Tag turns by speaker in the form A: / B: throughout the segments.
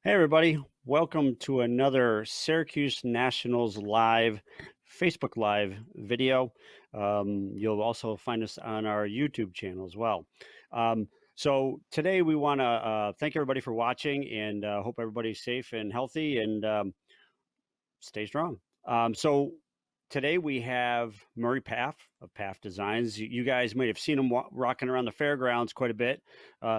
A: Hey, everybody. Welcome to another Syracuse Nationals Live, Facebook Live video. You'll also find us on our YouTube channel as well. So today we want to thank everybody for watching and hope everybody's safe and healthy and stay strong. So today we have Murray Pfaff of Pfaff Designs. You guys might have seen him rocking around the fairgrounds quite a bit.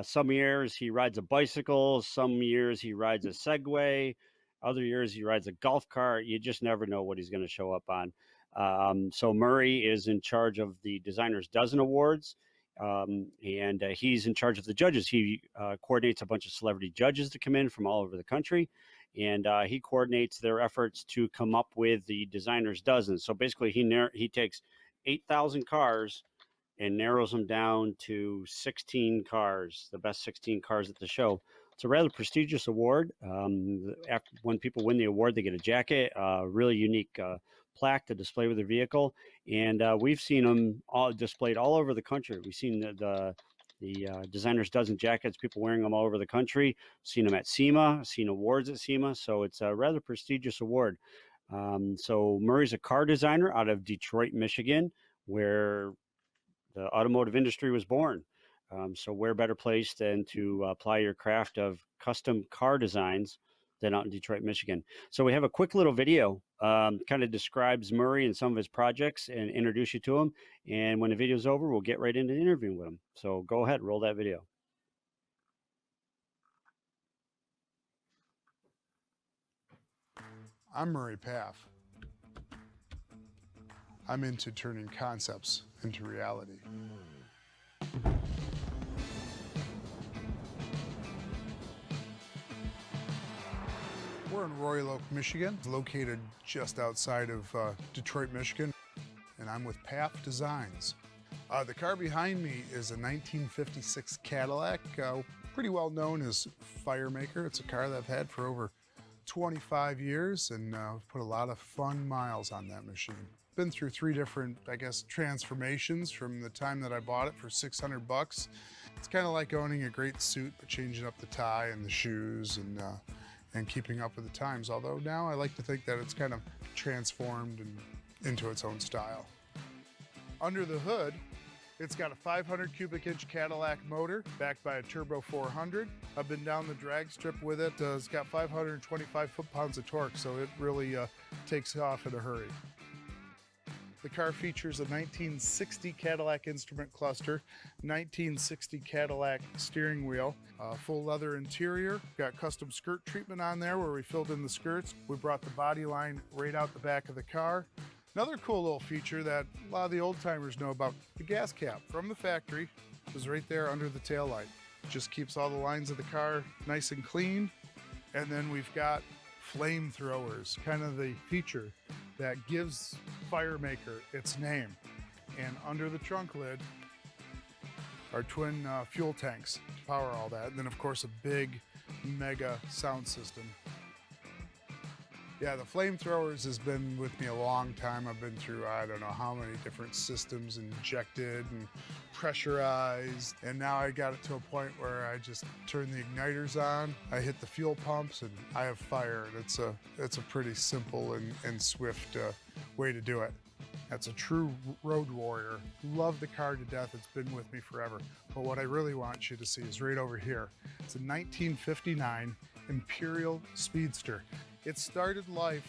A: Some years he rides a bicycle, some years he rides a Segway, other years he rides a golf cart. You just never know what he's going to show up on. So Murray is in charge of the Designer's Dozen Awards. And he's in charge of the judges. He coordinates a bunch of celebrity judges to come in from all over the country, and he coordinates their efforts to come up with the Designer's Dozen. So basically, he takes 8,000 cars and narrows them down to 16 cars, the best 16 cars at the show. It's a rather prestigious award. When people win the award, they get a jacket, really unique plaque to display with their vehicle, and we've seen them all displayed all over the country. We've seen the Designer's Dozen jackets, people wearing them all over the country. Seen them at SEMA, seen awards at SEMA, so it's a rather prestigious award. So Murray's a car designer out of Detroit, Michigan, where the automotive industry was born. So where better place than to apply your craft of custom car designs than out in Detroit, Michigan. So we have a quick little video, kind of describes Murray and some of his projects and introduce you to him. And when the video's over, we'll get right into interviewing with him. So go ahead, roll that video.
B: I'm Murray Pfaff. I'm into turning concepts into reality. We're in Royal Oak, Michigan, located just outside of Detroit, Michigan, and I'm with Pfaff Designs. The car behind me is a 1956 Cadillac, pretty well known as Firemaker. It's a car that I've had for over 25 years, and I've put a lot of fun miles on that machine. Been through 3 different, I guess, transformations from the time that I bought it for 600 bucks. It's kind of like owning a great suit, but changing up the tie and the shoes and keeping up with the times. Although now I like to think that it's kind of transformed and into its own style. Under the hood, it's got a 500 cubic inch Cadillac motor backed by a turbo 400. I've been down the drag strip with it. It's got 525 foot-pounds of torque, so it really takes off in a hurry. The car features a 1960 Cadillac instrument cluster, 1960 Cadillac steering wheel, full leather interior, got custom skirt treatment on there where we filled in the skirts. We brought the body line right out the back of the car. Another cool little feature that a lot of the old timers know about, the gas cap from the factory was right there under the taillight. Just keeps all the lines of the car nice and clean. And then we've got flamethrowers, kind of the feature that gives Firemaker its name. And under the trunk lid are twin fuel tanks to power all that. And then of course a big mega sound system. Yeah, the flamethrowers has been with me a long time. I've been through, I don't know how many different systems, injected and pressurized. And now I got it to a point where I just turn the igniters on, I hit the fuel pumps, and I have fire. And it's a pretty simple and swift way to do it. That's a true road warrior. Love the car to death. It's been with me forever. But what I really want you to see is right over here. It's a 1959 Imperial Speedster. It started life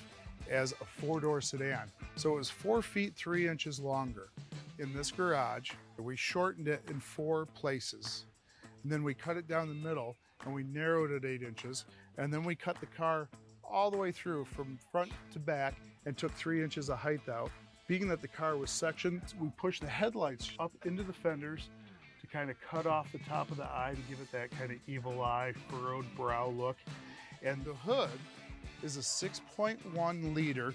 B: as a 4-door sedan. So it was 4 feet 3 inches longer. In this garage, we shortened it in 4 places. And then we cut it down the middle and we narrowed it 8 inches. And then we cut the car all the way through from front to back and took 3 inches of height out. Being that the car was sectioned, we pushed the headlights up into the fenders to kind of cut off the top of the eye to give it that kind of evil eye, furrowed brow look. And the hood is a 6.1 liter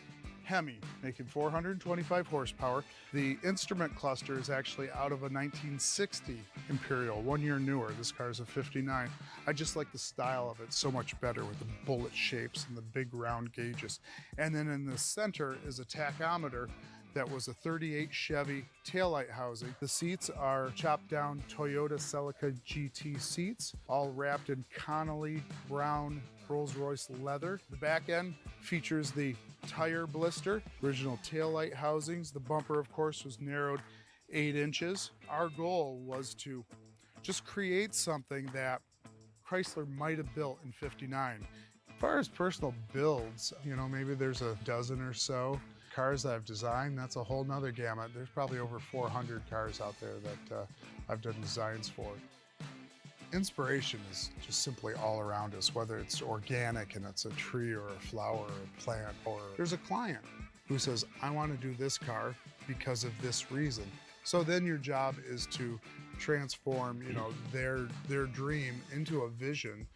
B: Hemi, making 425 horsepower. The instrument cluster is actually out of a 1960 Imperial, 1 year newer. This car is a 59. I just like the style of it so much better with the bullet shapes and the big round gauges. And then in the center is a tachometer that was a 38 Chevy taillight housing. The seats are chopped down Toyota Celica GT seats, all wrapped in Connolly brown Rolls-Royce leather. The back end features the tire blister, original taillight housings. The bumper, of course, was narrowed 8 inches. Our goal was to just create something that Chrysler might have built in 59. As far as personal builds, maybe there's a dozen or so cars that I've designed. That's a whole nother gamut. There's probably over 400 cars out there that I've done designs for. Inspiration is just simply all around us, whether it's organic and it's a tree or a flower or a plant, or there's a client who says, I want to do this car because of this reason. So then your job is to transform, their dream into a vision,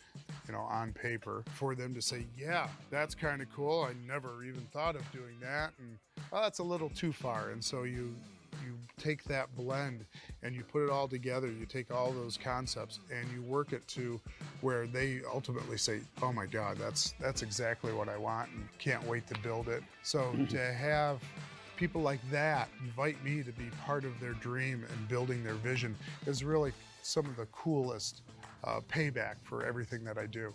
B: on paper, for them to say, yeah, that's kind of cool. I never even thought of doing that. And that's a little too far. And so you take that blend and you put it all together. You take all those concepts and you work it to where they ultimately say, oh my God, that's exactly what I want and can't wait to build it. So to have people like that invite me to be part of their dream and building their vision is really some of the coolest payback for everything that I do.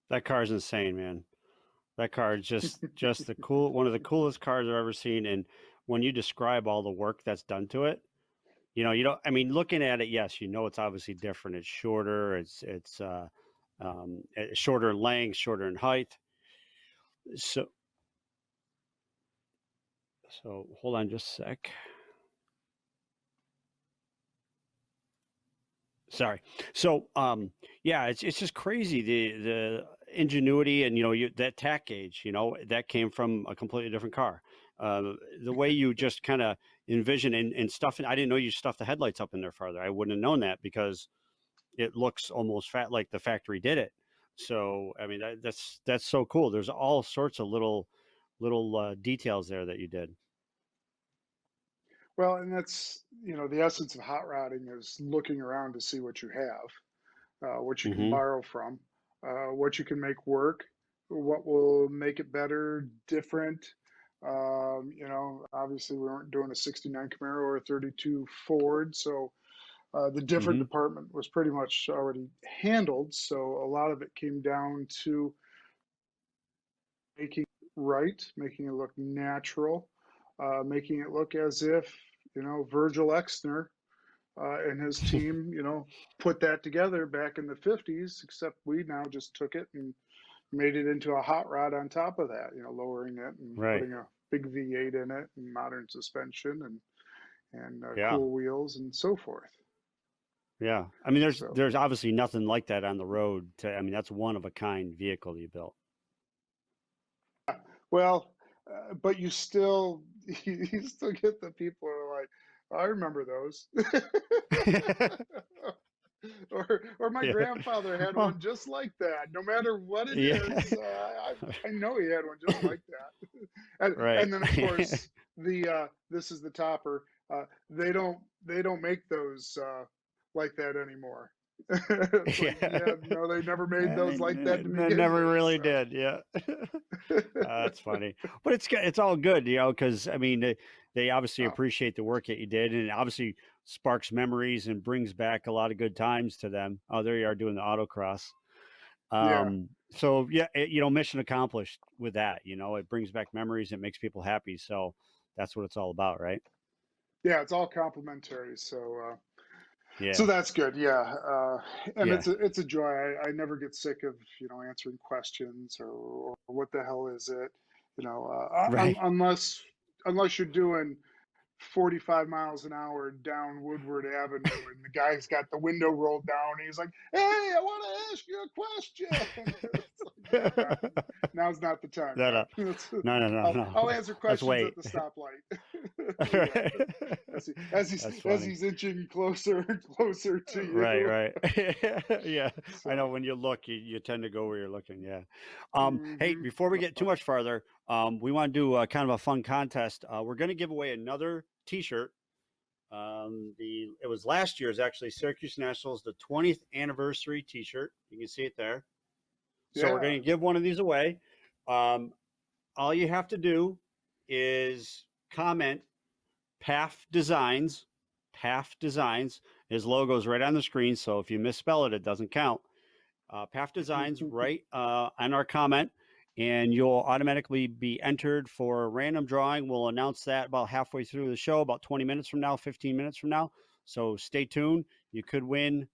A: That car is insane, man. That car is just one of the coolest cars I've ever seen. And when you describe all the work that's done to it, I mean, looking at it, yes, it's obviously different. It's shorter. It's shorter in length, shorter in height. So hold on just a sec. Sorry. So yeah, it's just crazy, the ingenuity, and that tack gauge, that came from a completely different car. The way you just kind of envision and stuff. I didn't know you stuffed the headlights up in there farther. I wouldn't have known that because it looks almost like the factory did it. So I mean, that's so cool. There's all sorts of little details there that you did.
C: Well, and that's, the essence of hot rodding is looking around to see what you have, what you can
A: Hmm.
C: borrow from, what you can make work, what will make it better, different. Obviously we weren't doing a 69 Camaro or a 32 Ford, so the different
A: Hmm.
C: department was pretty much already handled. So a lot of it came down to making it right, making it look natural, making it look as if, Virgil Exner and his team, put that together back in the 50s, except we now just took it and made it into a hot rod on top of that, lowering it and
A: Right.
C: putting a big V8 in it and modern suspension and
A: Yeah.
C: cool wheels and so forth.
A: Yeah. I mean,
C: So,
A: there's obviously nothing like that on the road. I mean, that's one of a kind vehicle you built.
C: well, but you still, you still get the people who are like, I remember those. Or my
A: Yeah.
C: grandfather had
A: Well,
C: one just like that. No matter what it
A: yeah.
C: is, I know he had one just like that.
A: Right.
C: And then of course the this is the topper. They don't make those like that anymore. It's like,
A: Yeah.
C: yeah, no, they never made those like that to begin
A: Never
C: with.
A: really
C: So
A: did. Yeah. That's funny, but it's all good, because I mean, they obviously
C: oh,
A: appreciate the work that you did, and it obviously sparks memories and brings back a lot of good times to them. Oh, there you are doing the autocross.
C: yeah.
A: So yeah, mission accomplished with that. It brings back memories. It makes people happy. So that's what it's all about, right?
C: Yeah, it's all complimentary. So
A: Yeah.
C: that's good. Yeah. And
A: Yeah.
C: it's a joy. I never get sick of, answering questions or what the hell is it,
A: Right.
C: unless you're doing 45 miles an hour down Woodward Avenue and the guy's got the window rolled down and he's like, hey, I want to ask you a question. no, now's not the time,
A: No,
C: Pat.
A: no, no, no, no,
C: I'll
A: no.
C: answer
A: Let's
C: questions at
A: wait.
C: the stoplight. Yeah,
A: That's
C: as
A: funny.
C: he's inching closer and closer to
A: Right,
C: you.
A: right. Yeah, I know
C: So,
A: when you look, you tend to go where you're looking. Yeah. Hey,
C: hmm
A: before we get too much farther, we want to do kind of a fun contest. We're going to give away another T-shirt. It was last year's actually Syracuse Nationals, the 20th anniversary T-shirt. You can see it there. So we're
C: yeah.
A: going to give one of these away. Um, all you have to do is comment Pfaff Designs. Pfaff Designs. His logo's right on the screen, so if you misspell it, it doesn't count. Pfaff Designs right on our comment, and you'll automatically be entered for a random drawing. We'll announce that about halfway through the show, about 20 minutes from now, 15 minutes from now. So stay tuned. You could win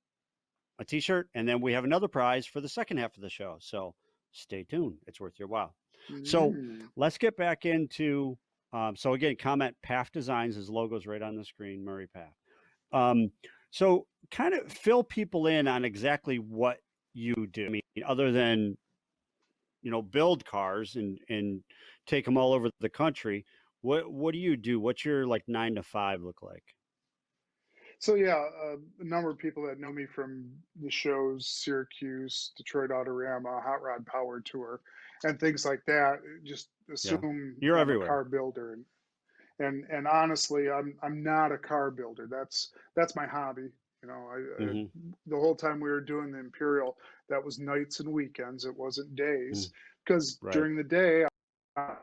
A: a T-shirt, and then we have another prize for the second half of the show. So stay tuned. It's worth your while. So
C: Mm.
A: let's get back into. So again, comment Pfaff Designs. His logo's right on the screen. Murray Pfaff. So kind of fill people in on exactly what you do. I mean, other than build cars and take them all over the country. What do you do? What's your like 9 to 5 look like?
C: So yeah, a number of people that know me from the shows, Syracuse, Detroit Autorama, Hot Rod Power Tour, and things like that, just
A: Yeah,
C: assume
A: you're
C: I'm a
A: everywhere.
C: car builder. And honestly, I'm not a car builder. That's my hobby. You know,
A: Hmm.
C: the whole time we were doing the Imperial, that was nights and weekends. It wasn't days,
A: Mm.
C: because
A: Right.
C: during the day, I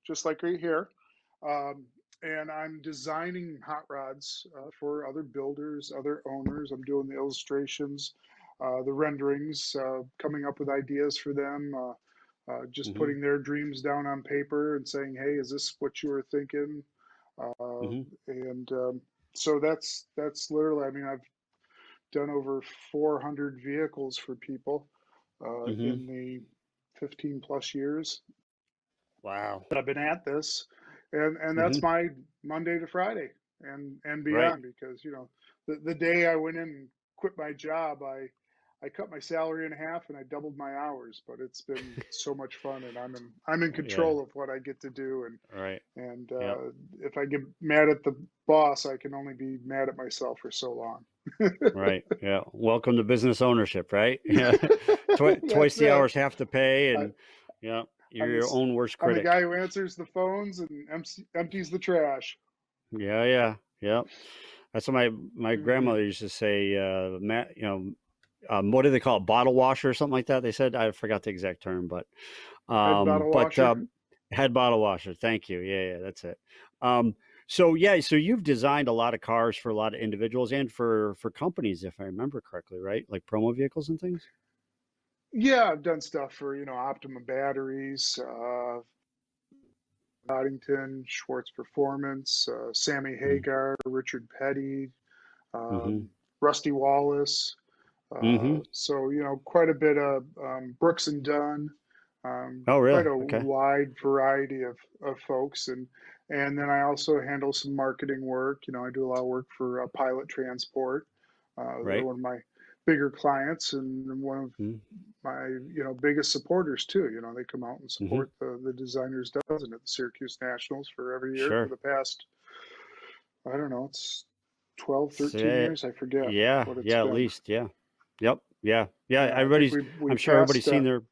C: just like right here, um, and I'm designing hot rods for other builders, other owners. I'm doing the illustrations, the renderings, coming up with ideas for them. Just
A: Hmm.
C: putting their dreams down on paper and saying, "Hey, is this what you were thinking?"
A: Hmm.
C: And so that's literally. I mean, I've done over 400 vehicles for people
A: Hmm.
C: in the 15 plus years
A: Wow.
C: that I've been at this, and that's
A: Hmm.
C: my Monday to Friday and
A: Right.
C: beyond. Because the day I went in and quit my job, I cut my salary in half and I doubled my hours. But it's been so much fun, and I'm in
A: Yeah.
C: control of what I get to do.
A: Right.
C: And
A: Yep.
C: if I get mad at the boss, I can only be mad at myself for so long.
A: Right. Yeah. Welcome to business ownership, right? Yeah. Twice
C: That's
A: the
C: it.
A: hours, half the pay,
C: I,
A: and yeah, you're
C: I'm
A: your
C: this.
A: own worst
C: I'm the guy
A: critic.
C: who answers the phones and empties the trash.
A: Yeah, yeah, yeah. That's what my
C: Hmm
A: grandmother used to say. What do they call it? Bottle washer or something like that. They said I forgot the exact term, but
C: Head bottle
A: but
C: washer.
A: head bottle washer. Thank you. Yeah, yeah, that's it. Um, so yeah, so you've designed a lot of cars for a lot of individuals and for companies, if I remember correctly, right? Like promo vehicles and things.
C: Yeah, I've done stuff for Optima batteries, Boddington, Schwartz Performance, Sammy
A: Mm-hmm.
C: Hagar, Richard Petty,
A: Mm-hmm.
C: um, Rusty Wallace.
A: Mm-hmm.
C: So quite a bit of Brooks and Dunn,
A: Oh,
C: quite
A: really?
C: a
A: Okay.
C: wide variety of folks, and then I also handle some marketing work. I do a lot of work for Pilot Transport. They're
A: Right.
C: one of my bigger clients and one of my biggest supporters too. They come out and
A: Mm-hmm.
C: support the designers dozen at the Syracuse Nationals for every year for
A: Sure.
C: the past, I don't know, it's 12, 13
A: So,
C: years. I forget
A: yeah,
C: what it's
A: yeah, at
C: been.
A: least, yeah. Yep. Yeah. Yeah.
C: Yeah, I think we
A: I'm sure everybody's
C: passed.
A: seen their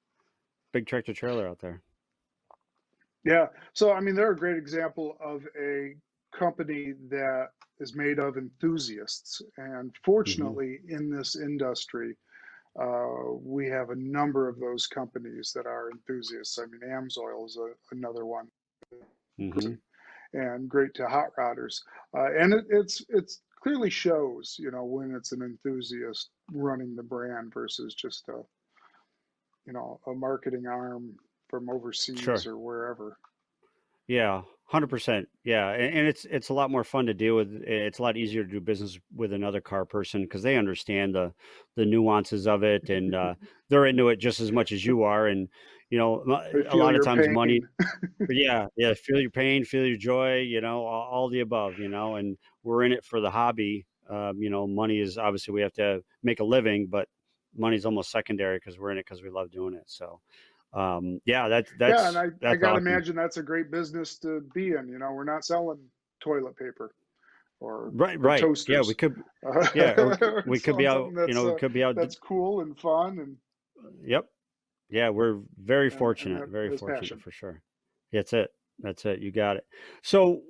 A: big tractor trailer out there.
C: Yeah, so I mean, they're a great example of a company that is made of enthusiasts, and
A: Hmm.
C: fortunately, in this industry, we have a number of those companies that are enthusiasts. I mean, Amsoil is another one,
A: Hmm.
C: and great to hot rodders. And it's clearly shows, when it's an enthusiast running the brand versus just a marketing arm from overseas
A: Sure.
C: or wherever.
A: Yeah. 100%. Yeah. And it's a lot more fun to deal with. It's a lot easier to do business with another car person because they understand the nuances of it, and they're into it just as much as you are. And,
C: They
A: a
C: feel
A: lot of
C: your
A: times money.
C: pain.
A: Yeah, yeah. Feel your pain, feel your joy. All the above. And we're in it for the hobby. Money is obviously we have to make a living, but money's almost secondary because we're in it because we love doing it. So, yeah,
C: Yeah, and I
A: that's
C: got to
A: awesome.
C: imagine that's a great business to be in. We're not selling toilet paper
A: Right,
C: or
A: right. Yeah, we
C: toasters.
A: could,
C: Uh,
A: yeah, or
C: we're
A: we could be
C: selling
A: out,
C: something
A: we could be out.
C: that's cool and fun
A: Yep. Yeah, we're very
C: and
A: fortunate, very
C: has
A: fortunate
C: passion.
A: for sure. That's it. That's it. You got it. So,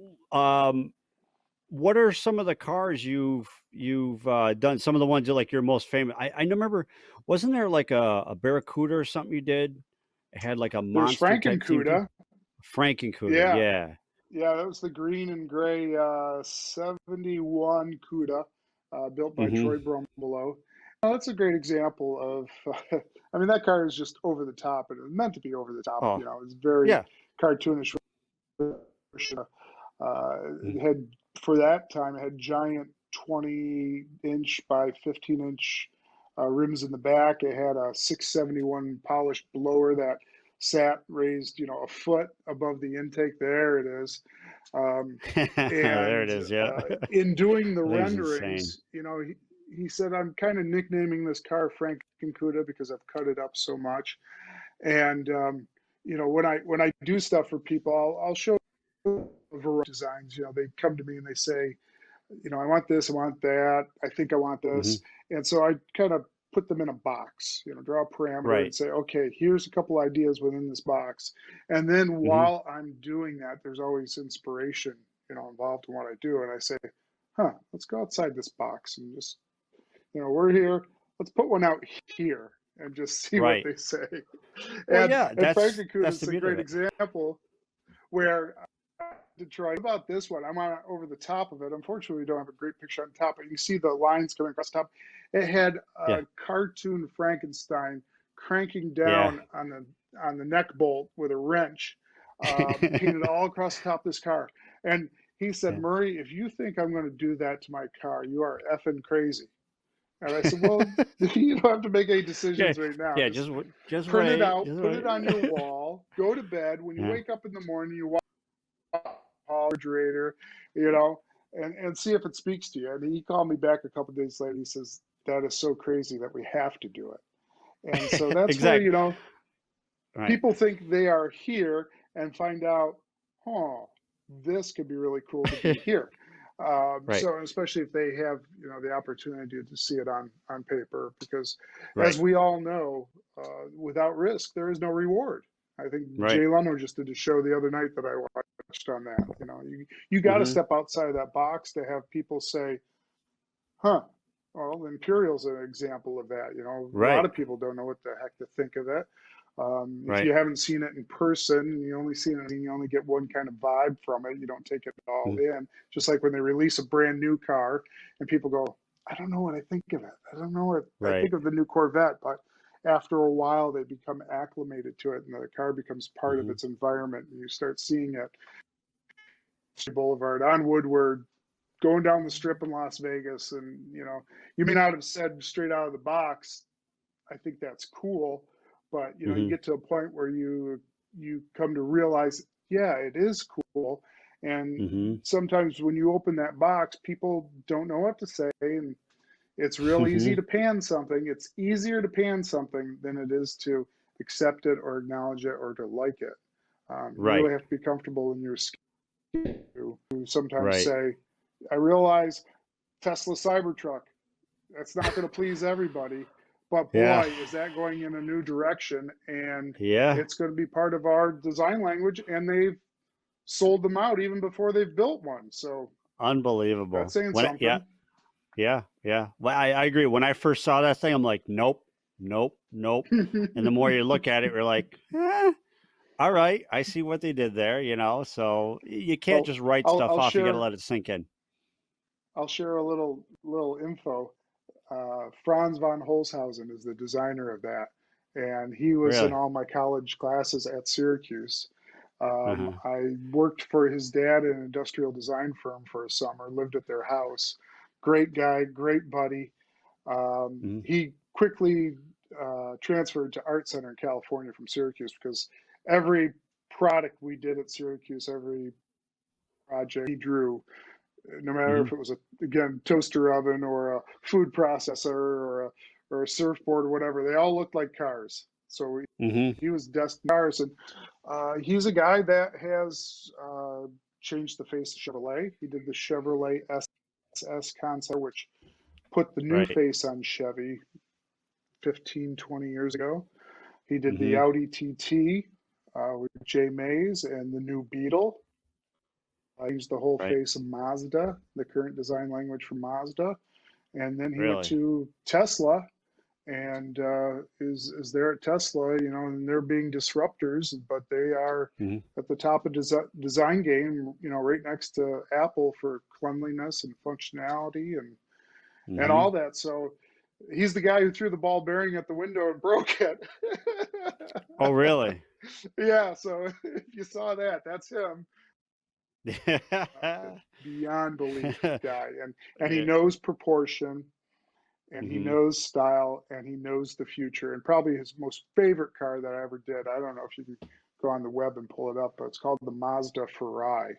A: what are some of the cars you've done? Some of the ones you like you're most famous. I remember, wasn't there like a Barracuda or something you did? It had like a
C: There's
A: monster type theme to it.
C: Frankencuda.
A: Frankencuda,
C: Yeah,
A: yeah.
C: yeah, that was the green and gray 71 Cuda, built by
A: Mm-hmm.
C: Troy Brumbelow. That's a great example of, I mean, that car is just over the top, and it was meant to be over the top.
A: Oh,
C: It's very
A: yeah.
C: cartoonish. It had, for that time, it had giant 20-inch by 15-inch rims in the back. It had a 671 polished blower that sat raised, a foot above the intake. There it is. Um,
A: There it
C: and
A: is. Yeah.
C: in doing the
A: That thing's insane.
C: renderings, he said, I'm kind of nicknaming this car Frankencuda because I've cut it up so much. And when I do stuff for people, I'll show a variety of designs. They come to me and they say, I want this, I want that, I think I want
A: Hmm.
C: this. And so I kind of put them in a box, draw a parameter and
A: Right.
C: say, okay, here's a couple ideas within this box. And then
A: Hmm.
C: while I'm doing that, there's always inspiration, involved in what I do. And I say, let's go outside this box and just, we're here. Let's put one out here and just see what
A: Right.
C: they say.
A: Well,
C: And
A: yeah,
C: and Frankencuda
A: that's the
C: is a
A: beauty of
C: great
A: it.
C: example where Detroit. About this one, I'm on over the top of it. Unfortunately, we don't have a great picture on top, but you can see the lines coming across the top. It had a
A: Yeah.
C: cartoon Frankenstein cranking
A: Yeah.
C: down on the neck bolt with a wrench, painted all across the top of this car. And he said,
A: Yeah.
C: Murray, if you think I'm going to do that to my car, you are effing crazy. And I said, well, you don't have to make any
A: Yeah.
C: decisions right now.
A: Yeah.
C: Just
A: Just
C: print it
A: wait.
C: out,
A: Just
C: put it on your
A: wait.
C: wall, go to bed. When you
A: Yeah.
C: wake up in the morning, you refrigerator, you know, and see if it speaks to you. And he called me back a couple of days later. He says, that is so crazy that we have to do it. And so that's where,
A: Exactly. Right.
C: people think they are here and find out, oh, this could be really cool to be here.
A: Right.
C: So especially if they have, the opportunity to see it on paper, because as
A: Right.
C: we all know, without risk, there is no reward. I think
A: Right.
C: Jay Leno just did a show the other night that I watched on that. You got to
A: Hmm.
C: step outside of that box to have people say, huh, well, Imperial's an example of that. A lot
A: Right.
C: of people don't know what the heck to think of it. If
A: Right.
C: you haven't seen it in person, you only see it, you only get one kind of vibe from it. You don't take it all
A: Mhm.
C: in. Just like when they release a brand new car and people go, I don't know what I think of it. I don't know what I
A: Right.
C: think of the new Corvette, but after a while they become acclimated to it and the car becomes part of
A: Hmm.
C: its environment and you start seeing it Boulevard on Woodward going down the strip in Las Vegas. And, you may not have said straight out of the box, I think that's cool. But, you
A: Hmm.
C: get to a point where you come to realize, yeah, it is cool. And
A: Hmm.
C: sometimes when you open that box, people don't know what to say. And it's real easy
A: Hmm.
C: to pan something. It's easier to pan something than it is to accept it or acknowledge it or to like it. You
A: Right.
C: really have to be comfortable in your skin to sometimes
A: Right.
C: say, I realize Tesla Cybertruck, that's not going to please everybody, but
A: Yeah.
C: boy, is that going in a new direction, and
A: Yeah.
C: it's going to be part of our design language, and they've sold them out even before they've built one. So that's
A: Unbelievable.
C: saying
A: Yeah.
C: something.
A: Yeah. Yeah. Well, I agree. When I first saw that thing, I'm like, nope, nope, nope. And the more you look at it, we're like, all right, I see what they did there, So you can't
C: Well,
A: just write
C: I'll,
A: stuff
C: I'll
A: off. You got to
C: share
A: let it sink in.
C: I'll share a little info. Franz von Holzhausen is the designer of that, and he was in
A: Really?
C: all my college classes at Syracuse.
A: Uh-huh.
C: I worked for his dad in an industrial design firm for a summer, lived at their house. Great guy, great buddy.
A: Hmm.
C: He quickly transferred to Art Center in California from Syracuse because every product we did at Syracuse, every project he drew, no matter
A: Hmm.
C: if it was again, toaster oven or a food processor or a or a surfboard or whatever. They all looked like cars. So
A: Mm-hmm.
C: he was destined cars, and he's a guy that has changed the face of Chevrolet. He did the Chevrolet SS concept, which put the new
A: Right.
C: face on Chevy 15, 20 years ago. He did the
A: Mm-hmm.
C: Audi TT with Jay Mays and the new Beetle. He used the whole
A: Right.
C: face of Mazda, the current design language for Mazda. And then he went
A: Really.
C: to Tesla and is there at Tesla, and they're being disruptors, but they are
A: Mm-hmm.
C: at the top of design game, right next to Apple for cleanliness and functionality and
A: Mm-hmm.
C: all that. So he's the guy who threw the ball bearing at the window and broke it.
A: Oh, really?
C: Yeah, so if you saw that, that's him.
A: Yeah.
C: Beyond belief guy, and he
A: Yeah.
C: knows proportion, and he
A: Mm-hmm.
C: knows style, and he knows the future. And probably his most favorite car that I ever did, I don't know if you can go on the web and pull it up, but it's called the Mazda Furai,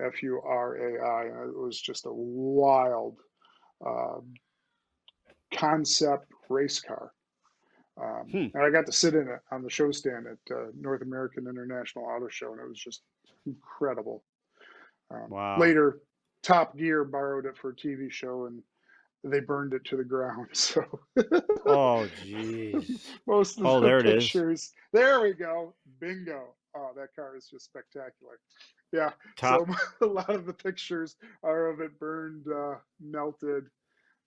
C: Furai. And it was just a wild uh, concept race car.
A: Hmm.
C: And I got to sit in it on the show stand at North American International Auto Show, and it was just incredible.
A: Wow.
C: Later, Top Gear borrowed it for a TV show, and they burned it to the ground. So
A: Oh, geez.
C: most of
A: Oh,
C: the
A: there it is.
C: pictures, there we go, bingo. Oh, that car is just spectacular. Yeah, so
A: Top.
C: a lot of the pictures are of it burned, melted,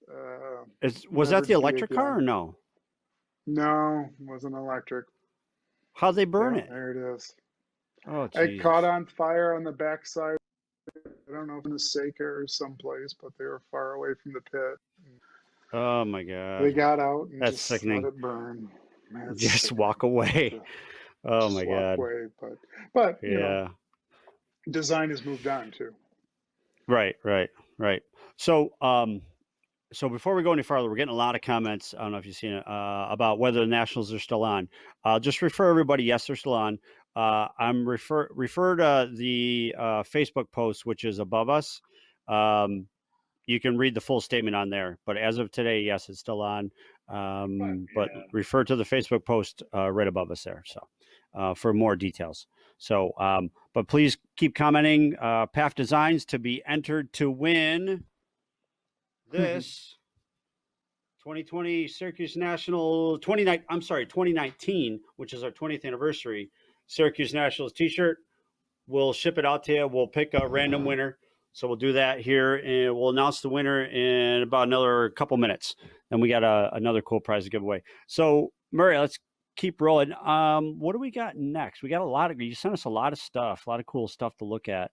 A: Was
C: never
A: that the
C: to be
A: electric car
C: again.
A: or no?
C: No, it wasn't electric.
A: How'd they burn
C: Yeah,
A: it?
C: there it is.
A: Oh,
C: It caught
A: Jesus.
C: on fire on the backside. I don't know if in the Seika or someplace, but they were far away from the pit.
A: Oh my
C: They
A: God.
C: got out and
A: That's
C: just let
A: sickening.
C: it burn. Man, it's
A: Just
C: sickening.
A: walk away.
C: To
A: Oh
C: just
A: my
C: walk
A: God.
C: away. But
A: Yeah.
C: design has moved on too.
A: Right, right, right. So, so before we go any farther, we're getting a lot of comments. I don't know if you've seen it about whether the Nationals are still on. Just refer everybody. Yes, they're still on. I'm refer to the Facebook post, which is above us. You can read the full statement on there. But as of today, yes, it's still on. But refer to the Facebook post right above us there. So for more details. So, but please keep commenting. Pfaff Designs to be entered to win this 2020 Syracuse National 2019, which is our 20th anniversary Syracuse Nationals t-shirt. We'll ship it out to you. We'll pick a random winner. So we'll do that here, and we'll announce the winner in about another couple minutes. Then we got another cool prize to give away. So Murray, let's keep rolling. What do we got next? We got you sent us a lot of stuff, a lot of cool stuff to look at.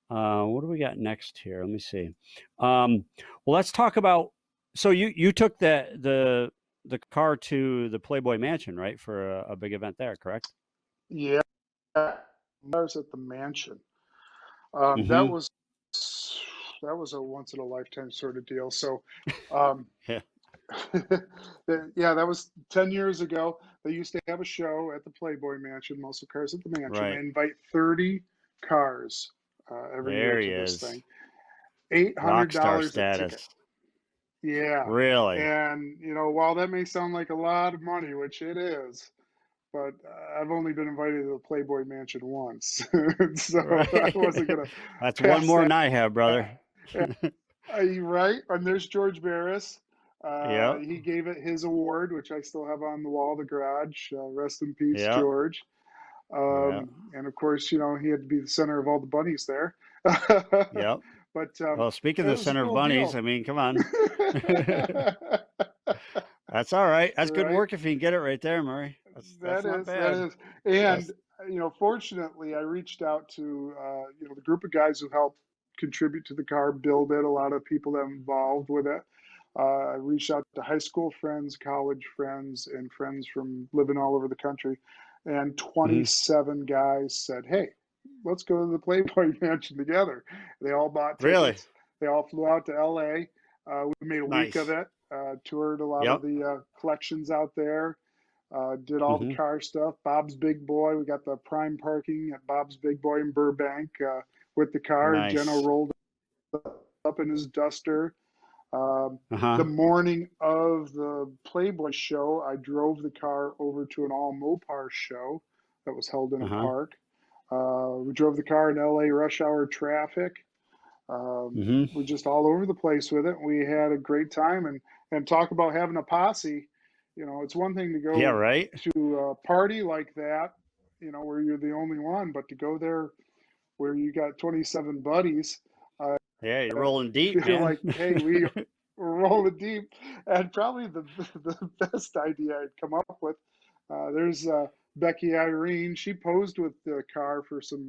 A: What do we got next here? Let me see. Well, let's talk about. So you took the car to the Playboy Mansion, right, for a big event there, correct?
C: Yeah, I was at the mansion. Um, that
A: Mm-hmm.
C: was that was a once in a lifetime sort of deal. So, um,
A: Yeah.
C: yeah, that was 10 years ago. They used to have a show at the Playboy Mansion, Muscle Cars at the Mansion. They
A: Right.
C: invite 30 cars every year
A: There he
C: to this
A: is.
C: thing.
A: Rock star
C: $800 a ticket.
A: status.
C: Yeah.
A: Really?
C: And, while that may sound like a lot of money, which it is, but I've only been invited to the Playboy Mansion once. So I wasn't
A: Right.
C: going to
A: That's one
C: pass
A: more
C: that.
A: than I have, brother.
C: Are you right? And there's George Barris.
A: Yep.
C: He gave it his award, which I still have on the wall of the garage. Rest in peace,
A: Yep.
C: George.
A: Yep.
C: And of course, he had to be the center of all the bunnies there.
A: Yep.
C: But
A: Well, speaking
C: it
A: of the
C: was a
A: center of
C: cool
A: bunnies,
C: deal.
A: I mean, come on. That's all right. That's good
C: Right?
A: work if you can get it right there, Murray. That's not
C: That
A: bad.
C: is. And,
A: That's
C: fortunately, I reached out to, the group of guys who helped contribute to the car, build it, a lot of people that involved with it. I reached out to high school friends, college friends, and friends from living all over the country. And
A: mhm.
C: 27 guys said, hey, let's go to the Playboy Mansion together. They all bought
A: Really
C: tickets. They all flew out to LA. We made a week of
A: nice.
C: it, toured a lot of
A: Yep.
C: the collections out there, did all the
A: Hmm.
C: car stuff. Bob's Big Boy. We got the prime parking at Bob's Big Boy in Burbank with the car. Geno
A: Nice.
C: rolled up in his Duster. The
A: Uh-huh.
C: morning of the Playboy show, I drove the car over to an all Mopar show that was held in a
A: Uh-huh.
C: park. We drove the car in LA rush hour traffic.
A: Mm-hmm.
C: We're just all over the place with it. We had a great time, and talk about having a posse. You know, it's one thing to
A: Yeah,
C: go
A: right.
C: to a party like that, you know, where you're the only one, but to go there where you got 27 buddies, I
A: Yeah, you're rolling deep,
C: feel
A: man.
C: like, hey, we're rolling deep. And probably the best idea I'd come up with. There's Becky Irene. She posed with the car for some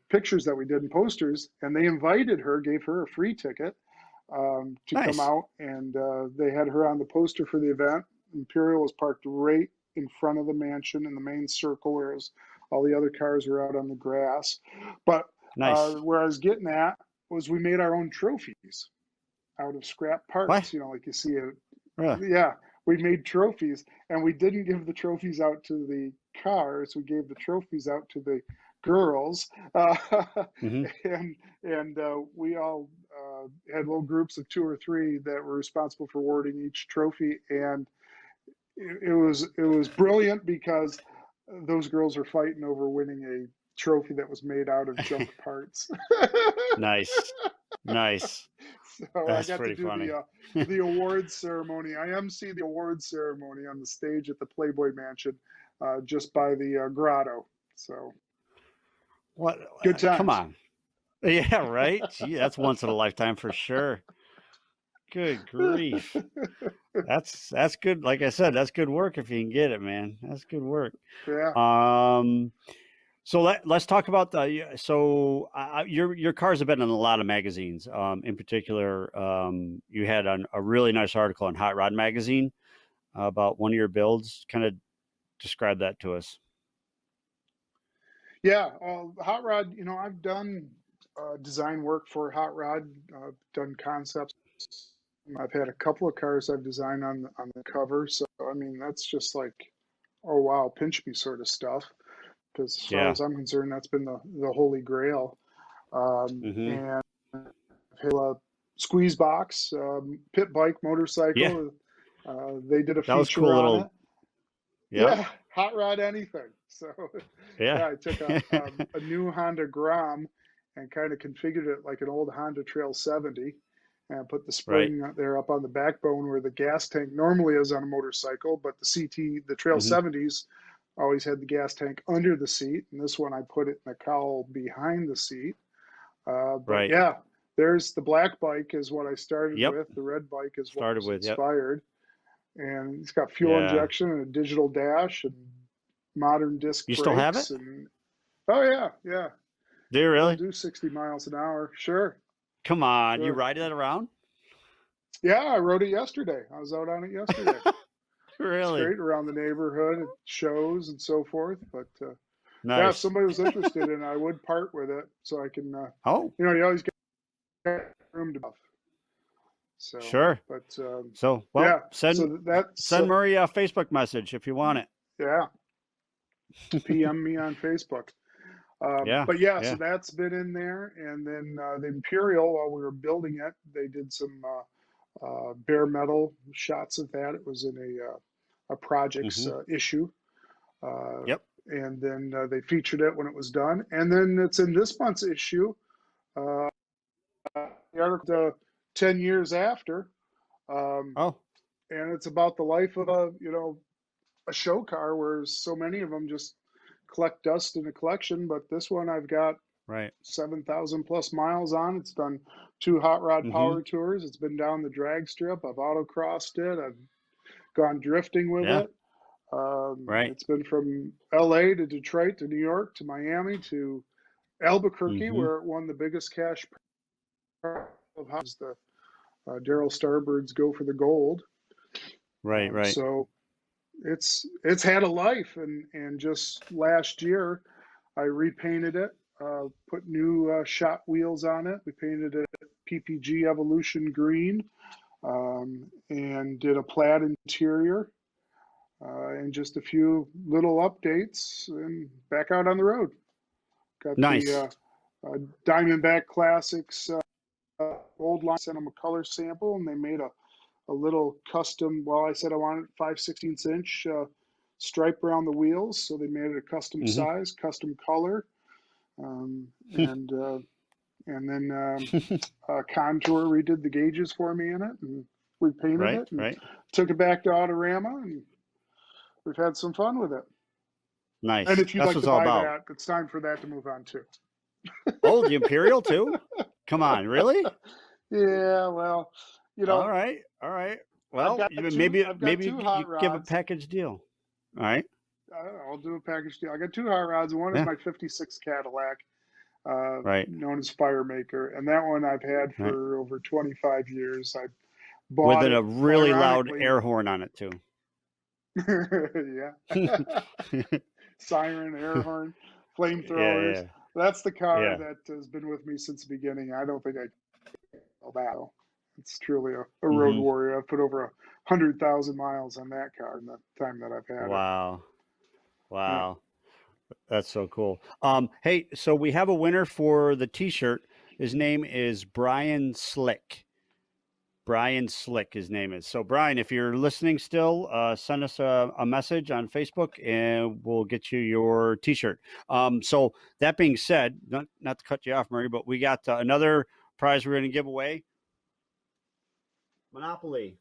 C: pictures that we did in posters, and they invited her, gave her a free ticket to come
A: Nice.
C: out, and they had her on the poster for the event. Imperial was parked right in front of the mansion in the main circle, whereas all the other cars were out on the grass. But
A: Nice.
C: where I was getting at was we made our own trophies out of scrap
A: What?
C: parts, you know, like you see it.
A: Uh,
C: Yeah, we made trophies, and we didn't give the trophies out to the cars. We gave the trophies out to the girls,
A: mm-hmm.
C: and we all had little groups of two or three that were responsible for awarding each trophy, and it was brilliant because those girls are fighting over winning a trophy that was made out of junk parts.
A: Nice. Nice.
C: So I
A: That's
C: got to
A: pretty
C: do
A: funny.
C: the awards ceremony. I MC the awards ceremony on the stage at the Playboy Mansion, just by the grotto. So
A: What?
C: good
A: Come
C: times.
A: on. Yeah, right. Gee, that's once in a lifetime for sure. Good grief. That's good. Like I said, that's good work if you can get it, man. That's good work.
C: Yeah.
A: Um, so let's talk about your cars have been in a lot of magazines. In particular, you had a really nice article in Hot Rod Magazine about one of your builds. Kind of describe that to us.
C: Yeah. Hot Rod, you know, I've done design work for Hot Rod, done concepts. I've had a couple of cars I've designed on the cover. So, I mean, that's just like, oh, wow, pinch me sort of stuff. Because as far
A: Yeah.
C: as I'm concerned, that's been the holy grail.
A: Mm-hmm.
C: And a squeeze box, pit bike,
A: Yeah,
C: motorcycle. They did a
A: that was
C: feature
A: cool.
C: on it.
A: Little. Yep.
C: Yeah, hot rod anything. So
A: Yeah.
C: yeah, I took a new Honda Grom and kind of configured it like an old Honda Trail 70 and put the
A: Right.
C: spring there up on the backbone where the gas tank normally is on a motorcycle, but the Trail
A: Mm-hmm.
C: 70s always had the gas tank under the seat. And this one I put it in the cowl behind the seat. But
A: Right.
C: yeah, there's the black bike is what I started
A: Yep.
C: with. The red bike is what
A: Started
C: was
A: with. Yep.
C: inspired. And it's got fuel
A: Yeah.
C: injection and a digital dash and modern disc
A: You still have it?
C: brakes. And oh, yeah, yeah.
A: Do you
C: It'll
A: really?
C: do 60 miles an hour. Sure,
A: Come on. You
C: sure.
A: ride that around?
C: Yeah, I rode it yesterday. I was out on it yesterday. It's
A: Really?
C: great around the neighborhood, at shows and so forth. But yeah, if
A: Nice.
C: somebody was interested in it, I would part with it so I can,
A: Oh,
C: you always get room to buff. So,
A: sure.
C: but
A: So, well,
C: yeah, so that's,
A: send Murray a Facebook message if you want it.
C: yeah, PM me on Facebook.
A: Yeah.
C: But yeah, so
A: Yeah.
C: that's been in there. And then the Imperial, while we were building it, they did some bare metal shots of that. It was in a projects
A: Mm-hmm.
C: issue. Uh,
A: Yep.
C: and then they featured it when it was done. And then it's in this month's issue, uh, the article 10 years after. Um,
A: Oh,
C: and it's about the life of a show car where so many of them just collect dust in a collection. But this one I've got
A: right.
C: 7,000 plus miles on. It's done 2 hot rod
A: Mm-hmm.
C: power tours. It's been down the drag strip. I've autocrossed it. I've gone drifting with
A: Yeah.
C: it.
A: Right.
C: It's been from LA to Detroit to New York to Miami to Albuquerque,
A: Mm-hmm.
C: where it won the biggest cash prize of houses. The Daryl Starbirds go for the gold.
A: Right. Right.
C: So it's had a life, and just last year I repainted it, put new shot wheels on it. We painted it PPG Evolution green, and did a plaid interior, and just a few little updates, and back out on the road. Got
A: Nice.
C: the Diamondback Classics old line, sent them a color sample, and they made a little custom. Well, I said I wanted 5/16" stripe around the wheels, so they made it a custom
A: Hmm.
C: size, custom color, um, and uh, and then Contour redid the gauges for me in it, and we painted
A: Right,
C: it and
A: right.
C: took it back to Autorama, and we've had some fun with it. And
A: Nice.
C: if you'd
A: That's
C: like
A: what
C: to
A: it's all
C: buy
A: about.
C: that, it's time for that to move on too.
A: Oh, the Imperial too? Come on, really?
C: Yeah, well, you
A: All
C: know,
A: right, all right.
C: I've
A: Well,
C: got
A: maybe
C: I've got
A: maybe
C: two
A: you
C: hot
A: give a
C: rods.
A: package deal. All right.
C: I'll do a package deal. I got two hot rods. One is
A: Yeah.
C: my '56 Cadillac,
A: Right.
C: known as Firemaker, and that one I've had
A: Right.
C: for over 25 years. I
A: With
C: bought
A: a
C: it,
A: really loud
C: ironically.
A: air horn on it too.
C: Yeah. Siren, air horn, flamethrowers.
A: Yeah,
C: That's the car
A: yeah,
C: that has been with me since the beginning. I don't think I can that. It's truly a
A: yeah.
C: road
A: Hmm.
C: warrior. I've put over 100,000 miles on that car in the time that I've had it.
A: Wow.
C: Yeah.
A: Wow. That's so cool. Hey, so we have a winner for the T-shirt. His name is Brian Slick. Brian Slick, his name is. So, Brian, if you're listening still, send us a message on Facebook and we'll get you your t shirt. So, that being said, not to cut you off, Murray, but we got another prize we're going to give away Monopoly.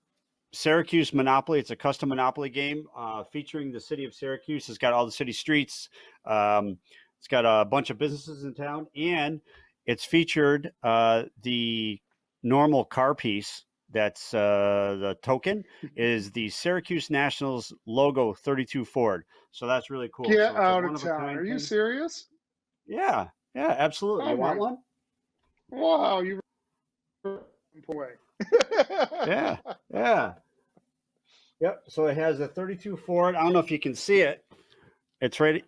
A: Syracuse Monopoly. It's a custom Monopoly game featuring the city of Syracuse. It's got all the city streets. Um, it's got a bunch of businesses in town, and it's featured the normal car piece. That's the token is the Syracuse Nationals logo 32 Ford. So that's really cool.
C: Get
A: So it's a
C: out of
A: one of a
C: town.
A: kind
C: Are you
A: thing.
C: serious?
A: Yeah, yeah, absolutely.
C: Oh
A: You want
C: my.
A: one?
C: Wow. You away.
A: Yeah, yeah. Yep. So it has a 32 Ford. I don't know if you can see it. It's
C: Tokens.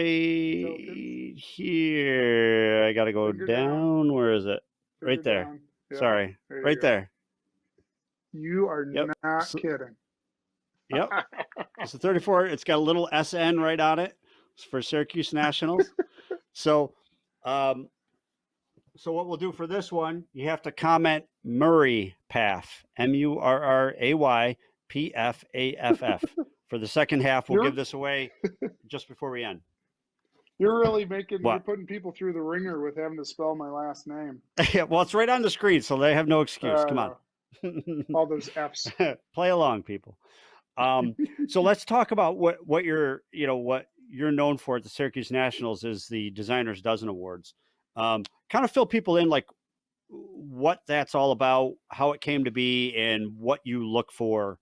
A: right here. I gotta go
C: Finger down.
A: down. Where is it?
C: Finger
A: Right there.
C: down. Yep.
A: Sorry.
C: There you
A: Right
C: go.
A: there.
C: You are
A: Yep.
C: not
A: So,
C: kidding.
A: yep. It's a 34. It's got a little SN right on it. It's for Syracuse Nationals. So, um, so what we'll do for this one, you have to comment Murray Pfaff, MurrayPfaff. For the second half, we'll
C: You're
A: give this away just before we end.
C: you're really you're
A: What?
C: putting people through the ringer with having to spell my last name.
A: Yeah, well, it's right on the screen, so they have no excuse. Come on.
C: Uh, all those F's.
A: Play along, people. So let's talk about what what you're known for at the Syracuse Nationals is the Designers Dozen Awards. Kind of fill people in like what that's all about, how it came to be, and what you look for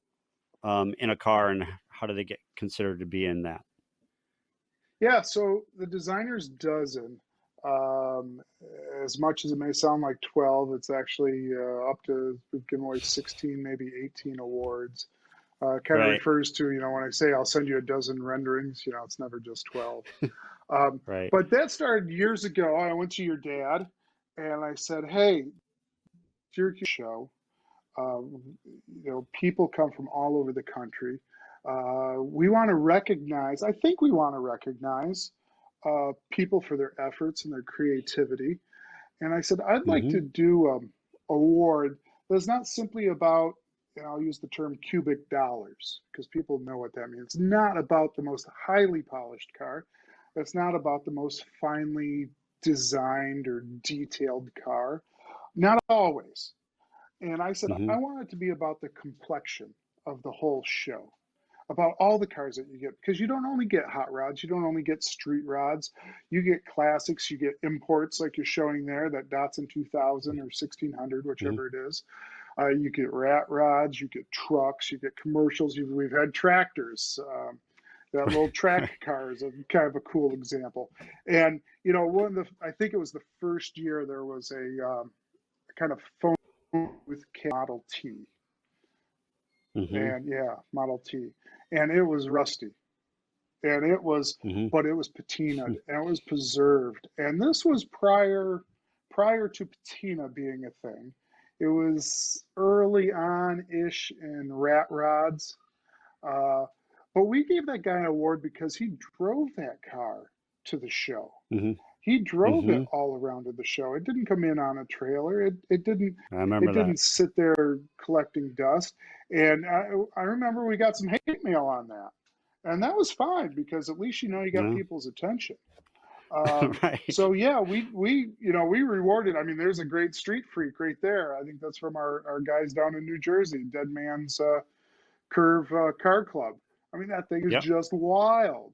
A: in a car, and how do they get considered to be in that.
C: Yeah, so the Designer's Dozen, um, as much as it may sound like 12, it's actually up to, we've given away 16, maybe 18 awards. Kind of
A: Right,
C: refers to, when I say I'll send you a dozen renderings, it's never just 12. Um,
A: right.
C: but that started years ago. I went to your dad and I said, hey, Syracuse show. People come from all over the country. We want to recognize, I think we want to recognize people for their efforts and their creativity. And I said, I'd like
A: Mm-hmm.
C: to do an award that's not simply about, and I'll use the term cubic dollars because people know what that means. It's not about the most highly polished car. It's not about the most finely designed or detailed car. Not always. And I said,
A: Mm-hmm.
C: I want it to be about the complexion of the whole show, about all the cars that you get, because you don't only get hot rods, you don't only get street rods, you get classics, you get imports like you're showing there, that Datsun 2000 or 1600,
A: Mm-hmm.
C: whichever it is. You get rat rods, you get trucks, you get commercials. We've had tractors. That little track car is a kind of a cool example. And I think it was the first year there was a kind of phone with Model T,
A: Mm-hmm.
C: and yeah, Model T, and it was rusty, and it was,
A: Mm-hmm.
C: but it was patinaed and it was preserved, and this was prior to patina being a thing. It was early on ish in rat rods, uh, but we gave that guy an award because he drove that car to the show.
A: Mm-hmm.
C: He drove it
A: Mm-hmm.
C: all around to the show. It didn't come in on a trailer. It didn't
A: I
C: it
A: remember that.
C: didn't sit there collecting dust. And I remember we got some hate mail on that. And that was fine because at least you got
A: No.
C: people's attention.
A: Right.
C: So yeah, we rewarded. I mean, there's a great street freak right there. I think that's from our guys down in New Jersey, Dead Man's Curve Car Club. I mean, that thing is
A: Yep.
C: just wild.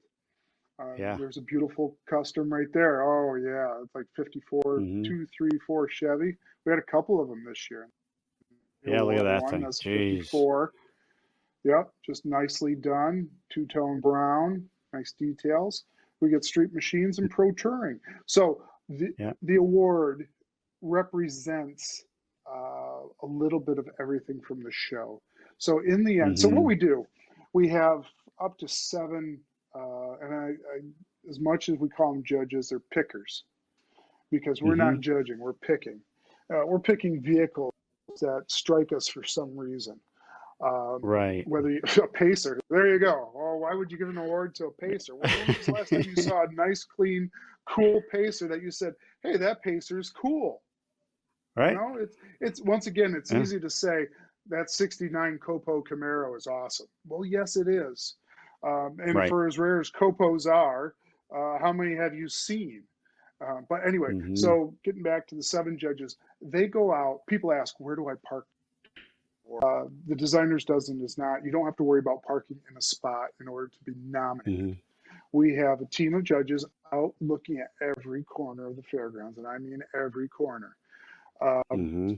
A: Yeah.
C: There's a beautiful custom right there. Oh yeah, it's like 54,
A: Mm-hmm.
C: 234 Chevy. We had a couple of them this year. The
A: Yeah. Look at
C: award
A: that
C: one,
A: thing.
C: that's
A: Jeez.
C: 54. Yep, just nicely done. Two-tone brown, nice details. We get street machines and pro touring. So
A: Yeah.
C: the award represents a little bit of everything from the show. So in the end, so what
A: Mm-hmm.
C: we do, we have up to seven, and as much as we call them judges, they're pickers because we're
A: Mm-hmm.
C: not judging, we're picking. We're picking vehicles that strike us for some reason.
A: Right.
C: Whether you, a pacer, there you go. Oh, why would you give an award to a pacer? Well, when was the last time you saw a nice, clean, cool pacer that you said, "Hey, that pacer is cool"? You
A: Right.
C: know, it's once again, it's
A: Yeah.
C: easy to say that '69 Copo Camaro is awesome. Well, yes, it is. And
A: Right.
C: for as rare as Copos are, how many have you seen? But anyway,
A: Mm-hmm.
C: so getting back to the seven judges, they go out. People ask, "Where do I park?" The designer's dozen is not, you don't have to worry about parking in a spot in order to be nominated.
A: Mm-hmm.
C: We have a team of judges out looking at every corner of the fairgrounds, and I mean every corner. Um,
A: Mm-hmm.